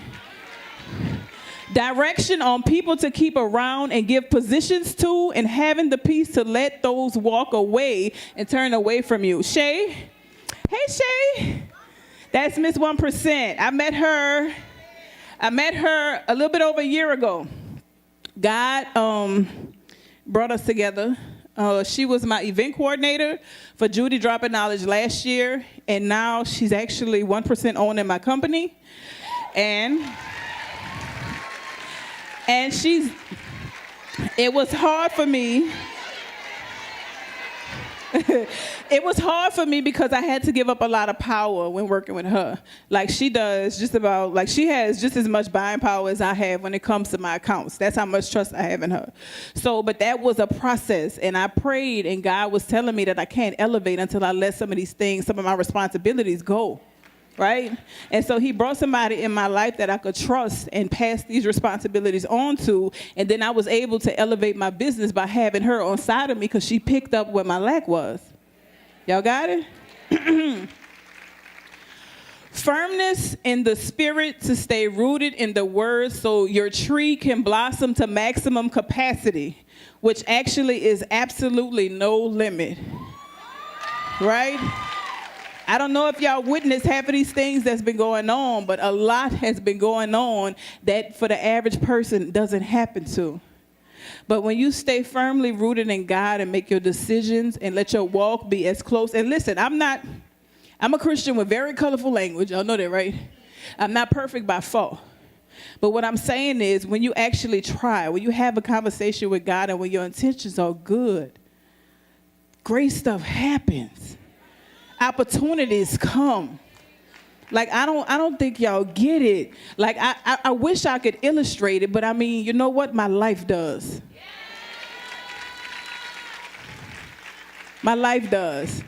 Direction on people to keep around and give positions to, and having the peace to let those walk away and turn away from you. Shay? Hey, Shay. That's Miss 1%. I met her a little bit over a year ago. God brought us together. She was my event coordinator for Judy Dropping Knowledge last year, and now she's actually 1% owner in my company. And it was hard for me. It was hard for me because I had to give up a lot of power when working with her. Like she has just as much buying power as I have when it comes to my accounts. That's how much trust I have in her. But that was a process, and I prayed, and God was telling me that I can't elevate until I let some of these things, some of my responsibilities go. Right? And so he brought somebody in my life that I could trust and pass these responsibilities on to. And then I was able to elevate my business by having her on side of me because she picked up what my lack was. Y'all got it? Firmness in the spirit to stay rooted in the word so your tree can blossom to maximum capacity, which actually is absolutely no limit. Right? I don't know if y'all witnessed half of these things that's been going on, but a lot has been going on that for the average person doesn't happen to. But when you stay firmly rooted in God and make your decisions and let your walk be as close. And listen, I'm a Christian with very colorful language. Y'all know that, right? I'm not perfect by fault. But what I'm saying is when you actually try, when you have a conversation with God and when your intentions are good, great stuff happens. Opportunities come. Like, I don't think y'all get it. Like, I wish I could illustrate it, but I mean, you know what? My life does. My life does.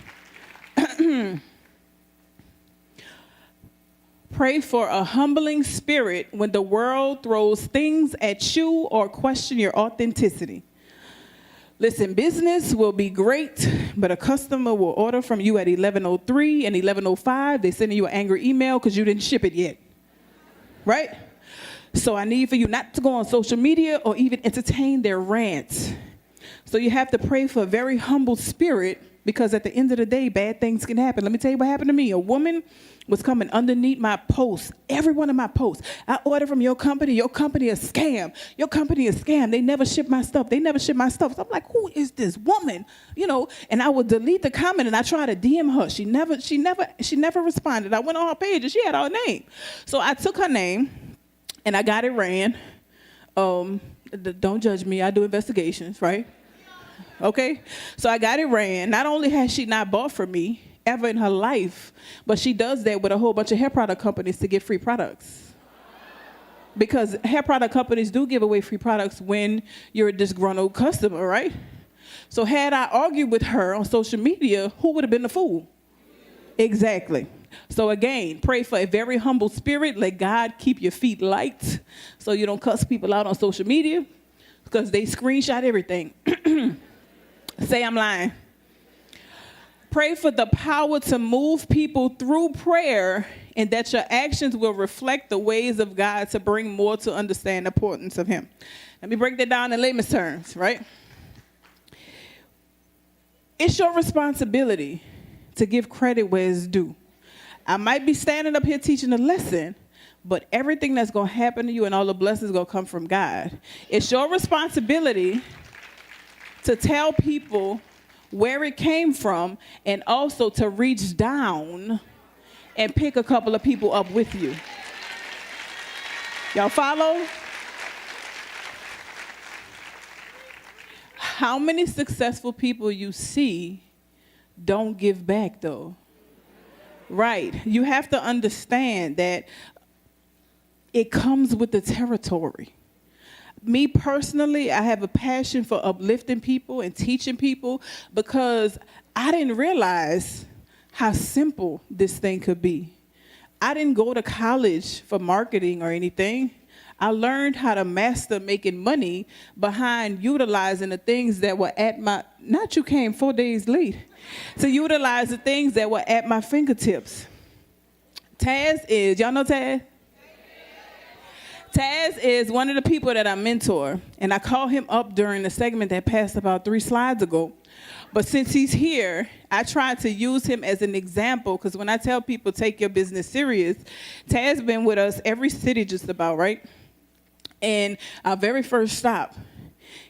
Pray for a humbling spirit when the world throws things at you or question your authenticity. Listen, business will be great, but a customer will order from you at 11:03 and 11:05. They're sending you an angry email because you didn't ship it yet. Right? So I need for you not to go on social media or even entertain their rants. So you have to pray for a very humble spirit because at the end of the day, bad things can happen. Let me tell you what happened to me. A woman was coming underneath my posts, every one of my posts. I order from your company a scam. Your company is scam. They never ship my stuff. So I'm like, who is this woman? And I would delete the comment and I try to DM her. She never responded. I went on her page and she had her name. So I took her name and I got it ran. Don't judge me. I do investigations, right? Okay? So I got it ran. Not only has she not bought from me ever in her life, but she does that with a whole bunch of hair product companies to get free products. Because hair product companies do give away free products when you're a disgruntled customer, right? So had I argued with her on social media, who would have been the fool? Exactly. So again, pray for a very humble spirit. Let God keep your feet light so you don't cuss people out on social media because they screenshot everything. Say I'm lying. Pray for the power to move people through prayer and that your actions will reflect the ways of God to bring more to understand the importance of Him. Let me break that down in layman's terms, right? It's your responsibility to give credit where it's due. I might be standing up here teaching a lesson, but everything that's going to happen to you and all the blessings going to come from God. It's your responsibility to tell people where it came from, and also to reach down and pick a couple of people up with you. Y'all follow? How many successful people you see don't give back though? Right. You have to understand that it comes with the territory. Me personally, I have a passion for uplifting people and teaching people because I didn't realize how simple this thing could be. I didn't go to college for marketing or anything. I learned how to master making money behind utilizing the things that were at my, not you came 4 days late, to utilize the things that were at my fingertips. Taz is, y'all know Taz? Taz is one of the people that I mentor, and I call him up during the segment that passed about 3 slides ago. But since he's here, I try to use him as an example, because when I tell people take your business serious, Taz been with us every city just about, right? And our very first stop,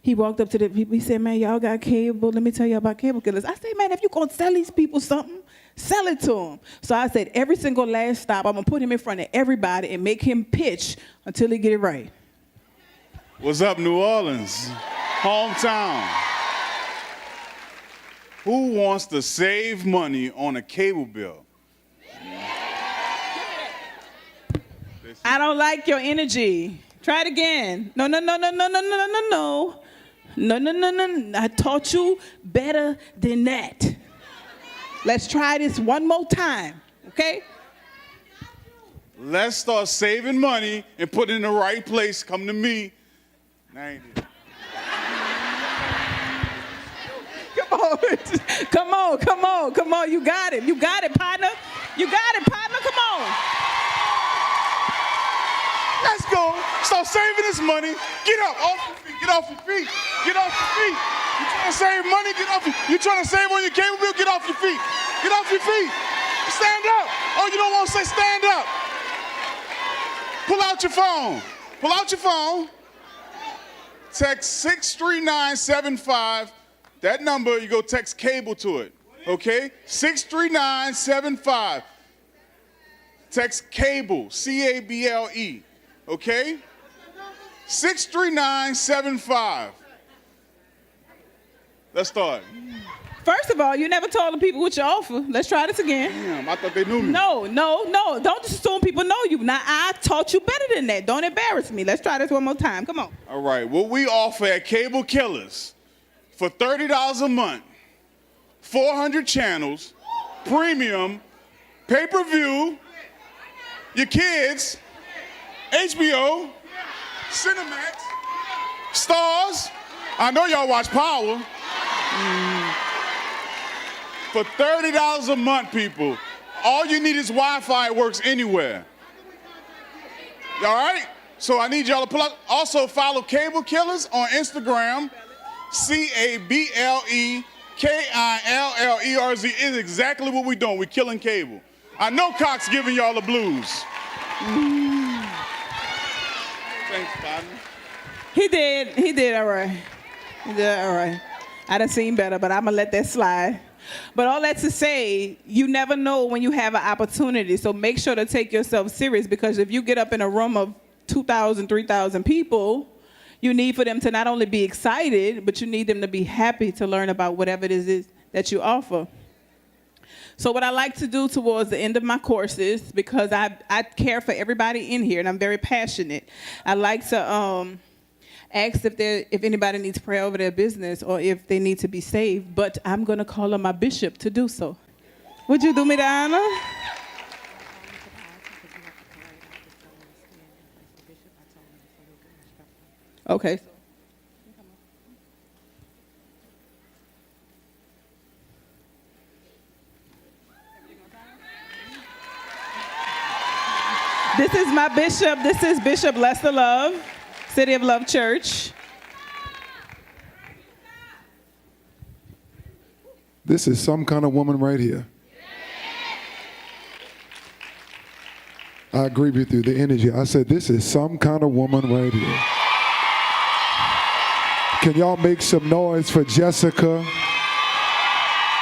he walked up to the people, he said, man, y'all got cable? Let me tell you about cable killers. I said, man, if you're going to sell these people something, sell it to them. So I said, every single last stop, I'm going to put him in front of everybody and make him pitch until he get it right. What's up, New Orleans? Hometown. Who wants to save money on a cable bill? I don't like your energy. Try it again. No. No. I taught you better than that. Let's try this one more time, okay? Let's start saving money and put it in the right place. Come to me. Nah, ain't it. Come on. You got it, partner. Come on. Let's go. Start saving this money. Get up. Get off your feet. You trying to save money? Get off your feet. You trying to save on your cable bill? Get off your feet. Get off your feet. Stand up. Oh, you don't want to say stand up. Pull out your phone. Text 63975. That number, you go text cable to it. Okay? 63975. Text cable, C-A-B-L-E. Okay? 63975. Let's start. First of all, you never told the people what you offer. Let's try this again. Damn, I thought they knew me. No. Don't just assume people know you. Now, I taught you better than that. Don't embarrass me. Let's try this one more time. Come on. All right. What we offer at Cable Killers for $30 a month, 400 channels, premium, pay-per-view, your kids, HBO, Cinemax, Stars. I know y'all watch Power. For $30 a month, people, all you need is Wi-Fi. It works anywhere. All right? So I need y'all to pull up. Also, follow Cable Killers on Instagram. CableKillerz is exactly what we're doing. We're killing cable. I know Cox giving y'all the blues. Thanks, partner. He did all right. I done seen better, but I'm going to let that slide. But all that to say, you never know when you have an opportunity. So make sure to take yourself serious, because if you get up in a room of 2,000, 3,000 people, you need for them to not only be excited, but you need them to be happy to learn about whatever it is that you offer. So what I like to do towards the end of my courses, because I care for everybody in here and I'm very passionate, I like to ask if anybody needs prayer over their business or if they need to be saved, but I'm going to call on my bishop to do so. Would you do me the honor? Okay. This is my bishop. This is Bishop Lester Love, City of Love Church. This is some kind of woman right here. I agree with you, the energy. I said, this is some kind of woman right here. Can y'all make some noise for Jessica?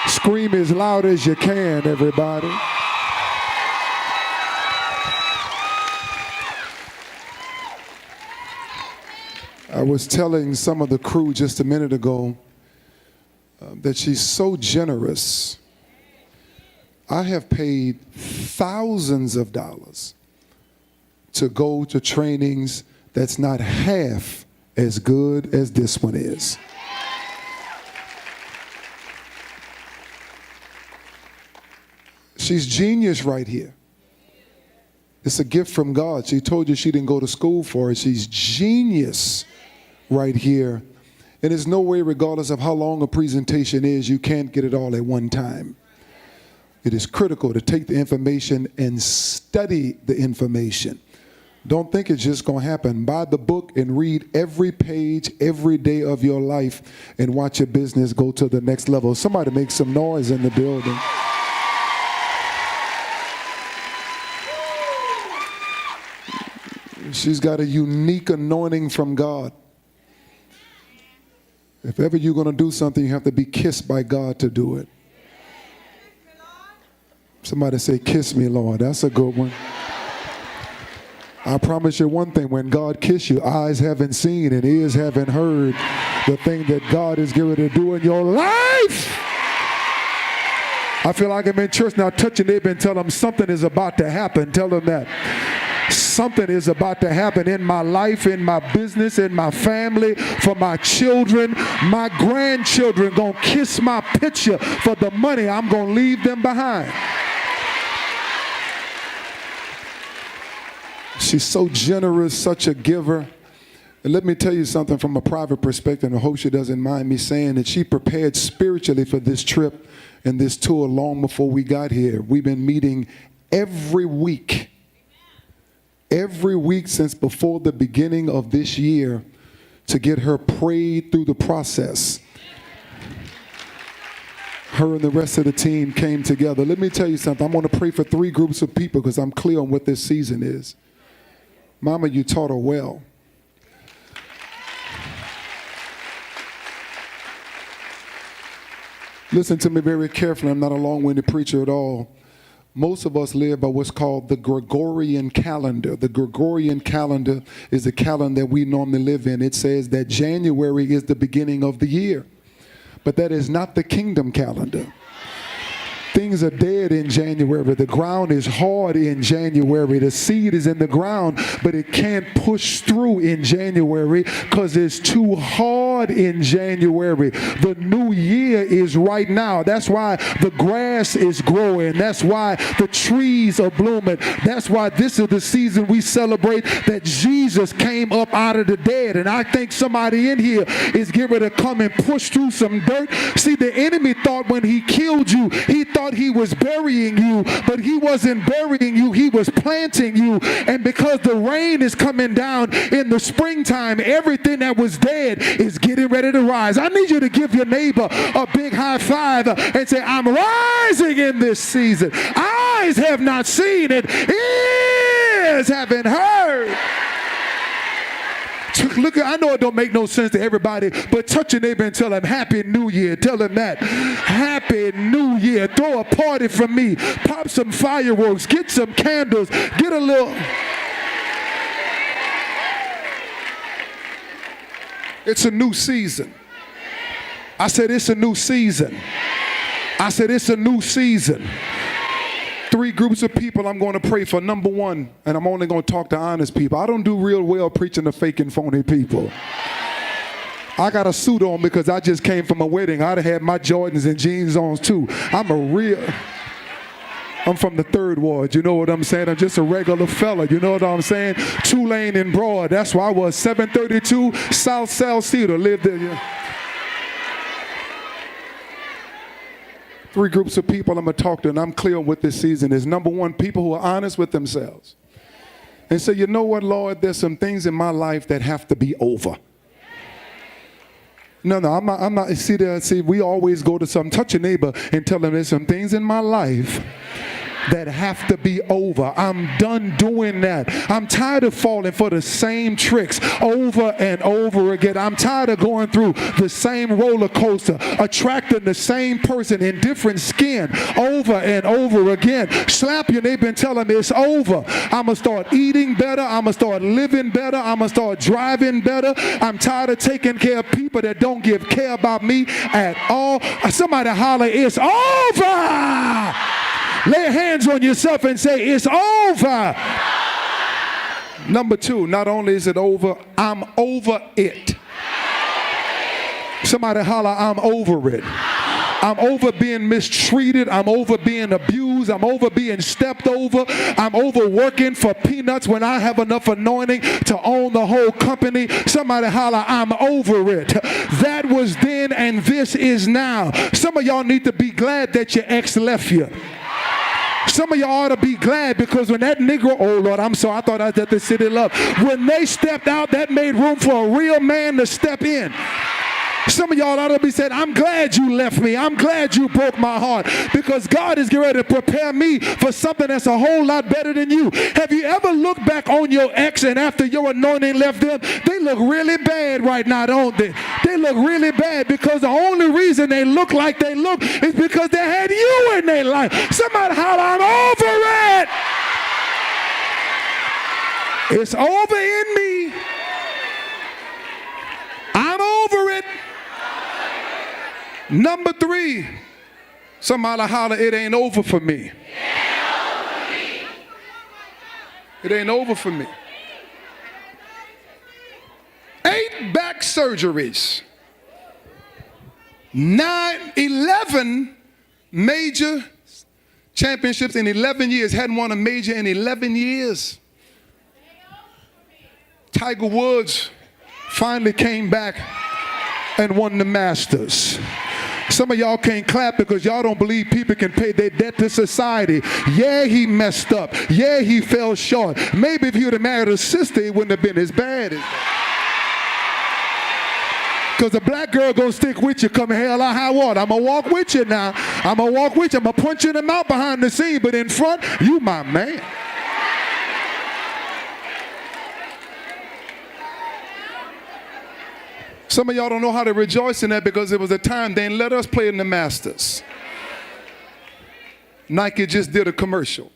Scream as loud as you can, everybody. I was telling some of the crew just a minute ago that she's so generous. I have paid thousands of dollars to go to trainings that's not half as good as this one is. She's genius right here. It's a gift from God. She told you she didn't go to school for it. She's genius right here. And there's no way, regardless of how long a presentation is, you can't get it all at one time. It is critical to take the information and study the information. Don't think it's just going to happen. Buy the book and read every page every day of your life and watch your business go to the next level. Somebody make some noise in the building. She's got a unique anointing from God. If ever you're going to do something, you have to be kissed by God to do it. Somebody say, kiss me, Lord. That's a good one. I promise you one thing, when God kisses you, eyes haven't seen and ears haven't heard the thing that God is going to do in your life. I feel like I'm in church now, touching neighbor and tell them something is about to happen. Tell them that. Something is about to happen in my life, in my business, in my family, for my children. My grandchildren gonna kiss my picture for the money I'm gonna leave them behind. She's so generous, such a giver. And let me tell you something from a private perspective, and I hope she doesn't mind me saying that she prepared spiritually for this trip and this tour long before we got here. We've been meeting every week since before the beginning of this year to get her prayed through the process. Her and the rest of the team came together. Let me tell you something. I'm going to pray for 3 groups of people because I'm clear on what this season is. Mama, you taught her well. Listen to me very carefully. I'm not a long-winded preacher at all. Most of us live by what's called the Gregorian calendar. The Gregorian calendar is the calendar that we normally live in. It says that January is the beginning of the year. But that is not the kingdom calendar. Things are dead in January. The ground is hard in January. The seed is in the ground, but it can't push through in January because it's too hard in January. The new year is right now. That's why the grass is growing. That's why the trees are blooming. That's why this is the season we celebrate that Jesus came up out of the dead. And I think somebody in here is getting ready to come and push through some dirt. See, the enemy thought when he killed you, he thought he was burying you, but he wasn't burying you, he was planting you. And because the rain is coming down in the springtime, everything that was dead is getting ready to rise. I need you to give your neighbor a big high five and say, I'm rising in this season. Eyes have not seen it, ears haven't heard. Look, I know it don't make no sense to everybody, but touch your neighbor and tell him Happy New Year. Tell him that. Happy New Year. Throw a party for me. Pop some fireworks. Get some candles. Get a little. It's a new season. I said it's a new season. I said it's a new season. 3 groups of people I'm going to pray for. Number 1, and I'm only going to talk to honest people. I don't do real well preaching to fake and phony people. I got a suit on because I just came from a wedding. I'd have had my Jordans and jeans on too. I'm from the 3rd ward. You know what I'm saying? I'm just a regular fella. You know what I'm saying? Tulane and Broad. That's why I was 732 South Salcedo. Lived there. Yeah. 3 groups of people I'm going to talk to, and I'm clear on what this season is. Number 1, people who are honest with themselves and say, you know what, Lord, there's some things in my life that have to be over. No, I'm not. See, we always go to some, touch a neighbor and tell them there's some things in my life that have to be over. I'm done doing that. I'm tired of falling for the same tricks over and over again. I'm tired of going through the same roller coaster, attracting the same person in different skin over and over again. Slap your neighbor and tell them it's over. I'm going to start eating better. I'm going to start living better. I'm going to start driving better. I'm tired of taking care of people that don't give care about me at all. Somebody holler, it's over. Lay hands on yourself and say, it's over. Number 2, not only is it over, I'm over it. Somebody holler, I'm over it. I'm over being mistreated. I'm over being abused. I'm over being stepped over. I'm over working for peanuts when I have enough anointing to own the whole company. Somebody holler, I'm over it. That was then and this is now. Some of y'all need to be glad that your ex left you. Some of y'all ought to be glad because when that Negro, oh Lord, I'm sorry, I thought I was at the City of Love. When they stepped out, that made room for a real man to step in. Some of y'all ought to be saying, I'm glad you left me. I'm glad you broke my heart because God is getting ready to prepare me for something that's a whole lot better than you. Have you ever looked back on your ex and after your anointing left them, they look really bad right now, don't they? They look really bad because the only reason they look like they look is because they had you in their life. Somebody holler, I'm over it. It's over in me. I'm over it. Number 3, somebody holler, it ain't over for me. It ain't over for me. 8 back surgeries. 11 major championships in 11 years. Hadn't won a major in 11 years. Tiger Woods finally came back and won the Masters. Some of y'all can't clap because y'all don't believe people can pay their debt to society. Yeah, he messed up. Yeah, he fell short. Maybe if he would have married a sister, it wouldn't have been as bad as that. Because a black girl gonna stick with you come hell or high water. I'm gonna walk with you now. I'm gonna walk with you. I'm gonna punch you in the mouth behind the scene, but in front, you my man. Some of y'all don't know how to rejoice in that because it was a time they didn't let us play in the Masters. Nike just did a commercial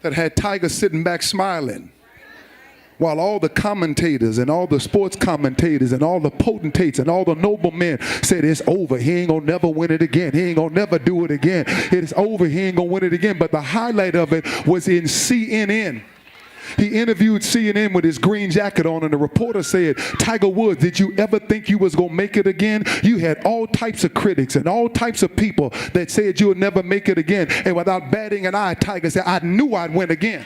that had Tiger sitting back smiling while all the commentators and all the sports commentators and all the potentates and all the noblemen said it's over. He ain't gonna never win it again. He ain't gonna never do it again. It's over. He ain't gonna win it again. But the highlight of it was in CNN. He interviewed CNN with his green jacket on, and the reporter said, Tiger Woods, did you ever think you was going to make it again? You had all types of critics and all types of people that said you would never make it again. And without batting an eye, Tiger said, I knew I'd win again.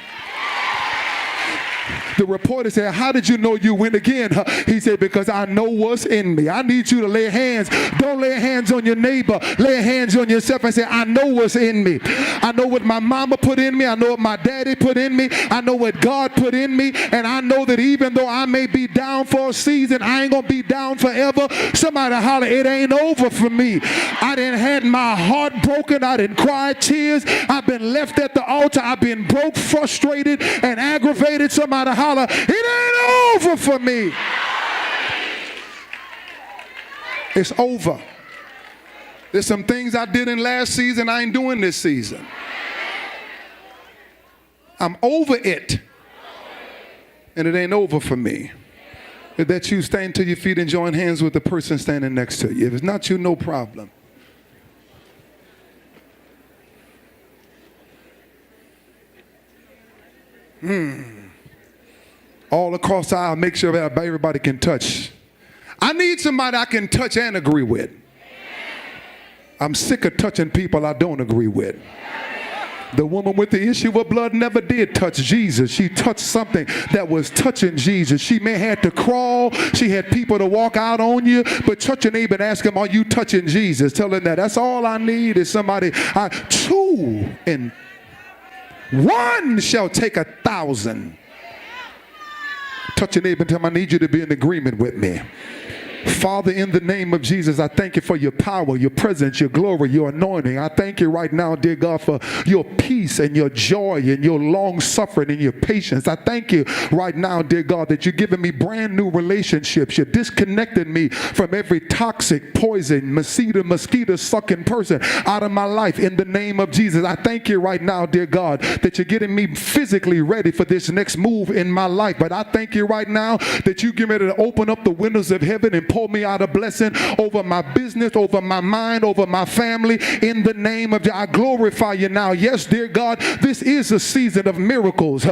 The reporter said, how did you know you win again? He said, because I know what's in me. I need you to lay hands. Don't lay hands on your neighbor. Lay hands on yourself and say, I know what's in me. I know what my mama put in me. I know what my daddy put in me. I know what God put in me. And I know that even though I may be down for a season, I ain't going to be down forever. Somebody holler, it ain't over for me. I done had my heart broken. I done cried tears. I've been left at the altar. I've been broke, frustrated, and aggravated. Somebody holler, it ain't over for me. It's over. There's some things I did in last season I ain't doing this season. I'm over it. And it ain't over for me. If that's you, stand to your feet and join hands with the person standing next to you. If it's not you, no problem. All across the aisle, make sure that everybody can touch. I need somebody I can touch and agree with. I'm sick of touching people I don't agree with. The woman with the issue of blood never did touch Jesus. She touched something that was touching Jesus. She may have to crawl. She had people to walk out on you. But touch your neighbor and ask him, are you touching Jesus? Tell him that. That's all I need is somebody. 2 and 1 shall take 1,000. Touch your neighbor and tell him, I need you to be in agreement with me. Father, in the name of Jesus, I thank you for your power, your presence, your glory, your anointing. I thank you right now, dear God, for your peace and your joy and your long suffering and your patience. I thank you right now, dear God, that you're giving me brand new relationships. You're disconnecting me from every toxic, poison, mosquito sucking person out of my life in the name of Jesus. I thank you right now, dear God, that you're getting me physically ready for this next move in my life. But I thank you right now that you're getting ready to open up the windows of heaven and pour me out a blessing over my business, over my mind, over my family. In the name of God, I glorify you now. Yes, dear God, this is a season of miracles.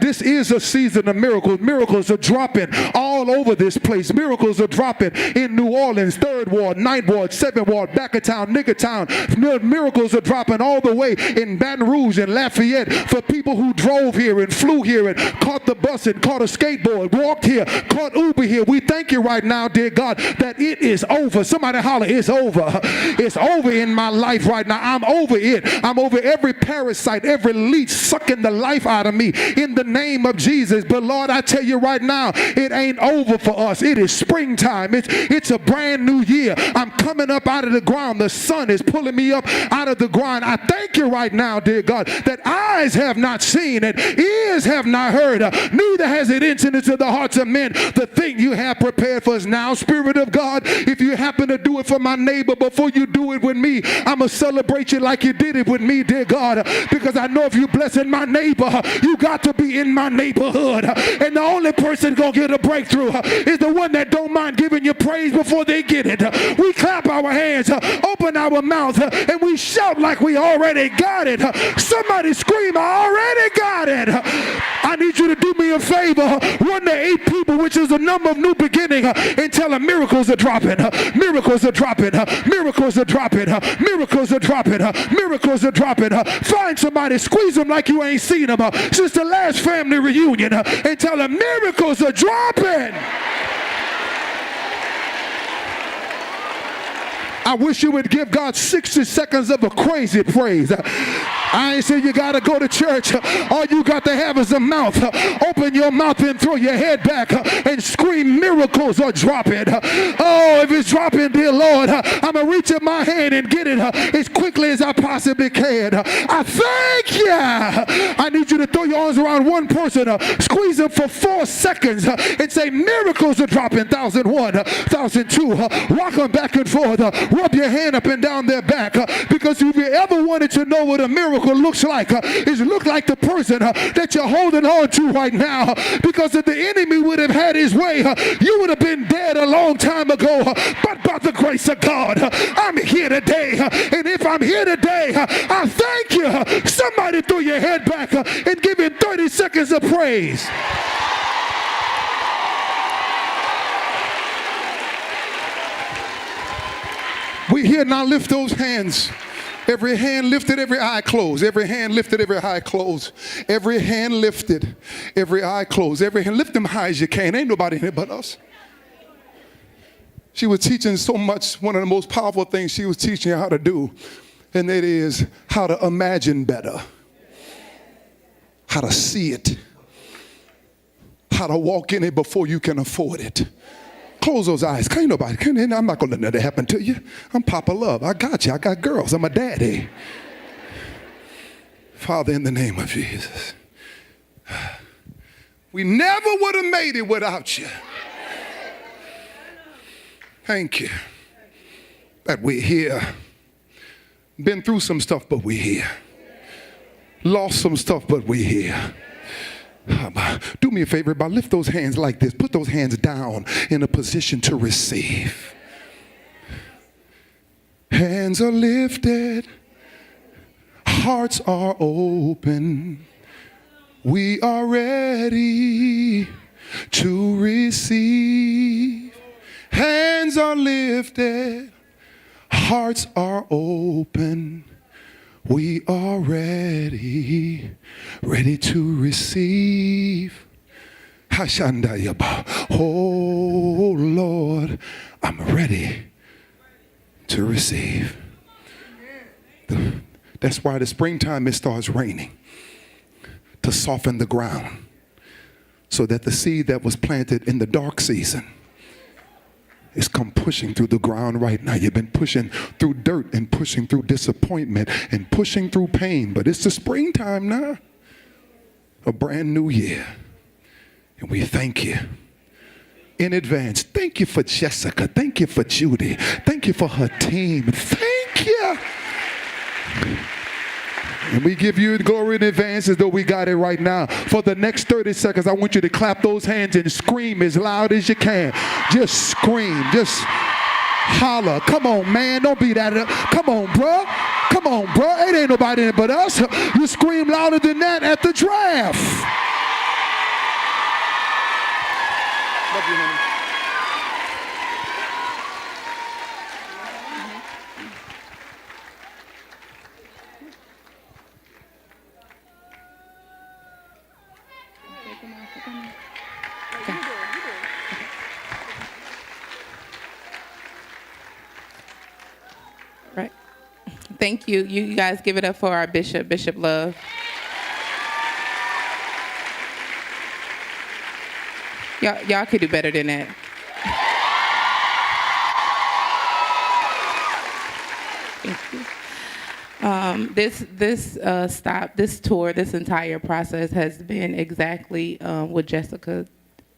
This is a season of miracles. Miracles are dropping all over this place. Miracles are dropping in New Orleans, 3rd Ward, 9th Ward, 7th Ward, back of town, nigger town. Miracles are dropping all the way in Baton Rouge and Lafayette for people who drove here and flew here and caught the bus and caught a skateboard, walked here, caught Uber here. We thank you right now, dear God, God, that it is over. Somebody holler, it's over. It's over in my life right now. I'm over it. I'm over every parasite, every leech sucking the life out of me in the name of Jesus. But Lord, I tell you right now, it ain't over for us. It is springtime. It's a brand new year. I'm coming up out of the ground. The sun is pulling me up out of the ground. I thank you right now, dear God, that eyes have not seen and ears have not heard, neither has it entered into the hearts of men the thing you have prepared for us. Now, Spirit of God, if you happen to do it for my neighbor before you do it with me, I'm going to celebrate you like you did it with me, dear God, because I know if you're blessing my neighbor, you got to be in my neighborhood. And the only person going to get a breakthrough is the one that don't mind giving you praise before they get it. We clap our hands, open our mouth, and we shout like we already got it. Somebody scream, I already got it. I need you to do me a favor. Run to 8 people, which is the number of new beginning, and tell them miracles are dropping. Miracles are dropping. Miracles are dropping. Miracles are dropping. Miracles are dropping. Find somebody, squeeze them like you ain't seen them since the last family reunion, and tell them miracles are dropping. I wish you would give God 60 seconds of a crazy praise. I ain't saying you got to go to church. All you got to have is a mouth. Open your mouth and throw your head back and scream, miracles are dropping. Oh, if it's dropping, dear Lord, I'm going to reach up my hand and get it as quickly as I possibly can. I thank you. I need you to throw your arms around one person, squeeze them for 4 seconds, and say, miracles are dropping. 1001, 1002. Rock them back and forth. Rub your hand up and down their back, because if you ever wanted to know what a miracle looks like, it look like the person that you're holding on to right now, because if the enemy would have had his way, you would have been dead a long time ago. But by the grace of God, I'm here today, and if I'm here today, I thank you. Somebody throw your head back and give him 30 seconds of praise. We here now, lift those hands. Every hand lifted, every eye closed. Every hand lifted, every eye closed. Every hand lifted, every eye closed. Every hand, lift them high as you can. Ain't nobody in it but us. She was teaching so much. One of the most powerful things she was teaching you how to do, and that is how to imagine better, how to see it, how to walk in it before you can afford it. Close those eyes. Can't nobody. I'm not going to let that happen to you. I'm Papa Love. I got you. I got girls. I'm a daddy. Father, in the name of Jesus, we never would have made it without you. Thank you that we're here. Been through some stuff, but we're here. Lost some stuff, but we're here. Do me a favor, everybody. Lift those hands like this. Put those hands down in a position to receive. Hands are lifted. Hearts are open. We are ready to receive. Hands are lifted. Hearts are open. We are ready to receive. Oh Lord, I'm ready to receive. That's why the springtime it starts raining, to soften the ground, so that the seed that was planted in the dark season is come pushing through the ground right now. You've been pushing through dirt and pushing through disappointment and pushing through pain, but it's the springtime now, a brand new year. And we thank you in advance. Thank you for Jessica. Thank you for Judy. Thank you for her team. Thank you. And we give you glory in advance as though we got it right now. For the next 30 seconds, I want you to clap those hands and scream as loud as you can. Just scream. Just holler. Come on, man. Don't be that. Come on, bro. Come on, bro. It ain't nobody in it but us. You scream louder than that at the draft. Love you, honey. Thank you. You guys give it up for our Bishop, Bishop Love. Y'all could do better than that. Thank you. This tour, this entire process has been exactly what Jessica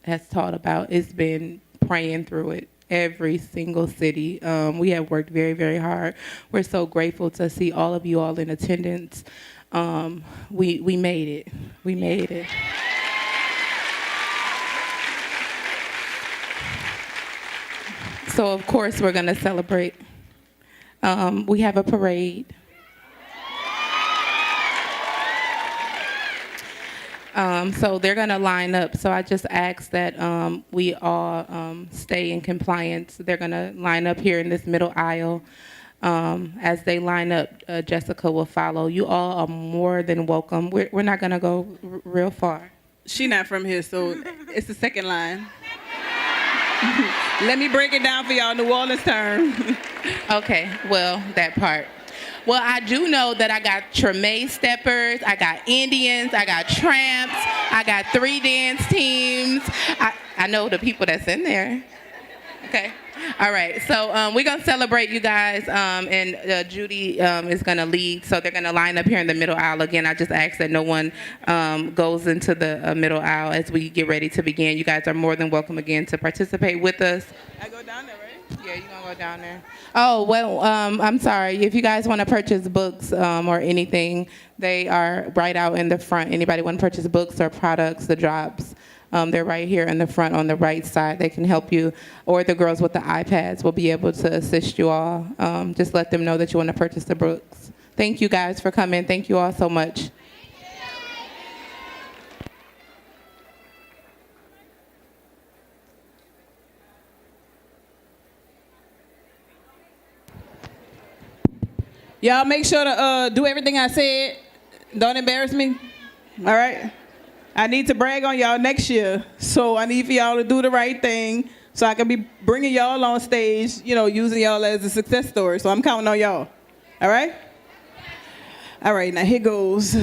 has taught about. It's been praying through it. Every single city. We have worked very, very hard. We're so grateful to see all of you all in attendance. We made it. We made it. So of course we're gonna celebrate. We have a parade. So they're going to line up. So I just ask that we all stay in compliance. They're going to line up here in this middle aisle. As they line up, Jessica will follow. You all are more than welcome. We're not going to go real far. She not from here, so it's the second line. Let me break it down for y'all, New Orleans term. Okay, well, that part. Well, I do know that I got Treme steppers, I got Indians, I got tramps, I got 3 dance teams. I know the people that's in there. Okay. All right. So we're going to celebrate you guys, and Judy is going to lead. So they're going to line up here in the middle aisle. Again, I just ask that no one goes into the middle aisle as we get ready to begin. You guys are more than welcome again to participate with us. I go down there, right? Yeah, you're going to go down there. Oh, well, I'm sorry. If you guys want to purchase books or anything, they are right out in the front. Anybody want to purchase books or products, the drops, they're right here in the front on the right side. They can help you. Or the girls with the iPads will be able to assist you all. Just let them know that you want to purchase the books. Thank you guys for coming. Thank you all so much. Y'all make sure to do everything I said. Don't embarrass me. All right? I need to brag on y'all next year. So I need for y'all to do the right thing so I can be bringing y'all on stage, you know, using y'all as a success story. So I'm counting on y'all. All right? All right, now here goes.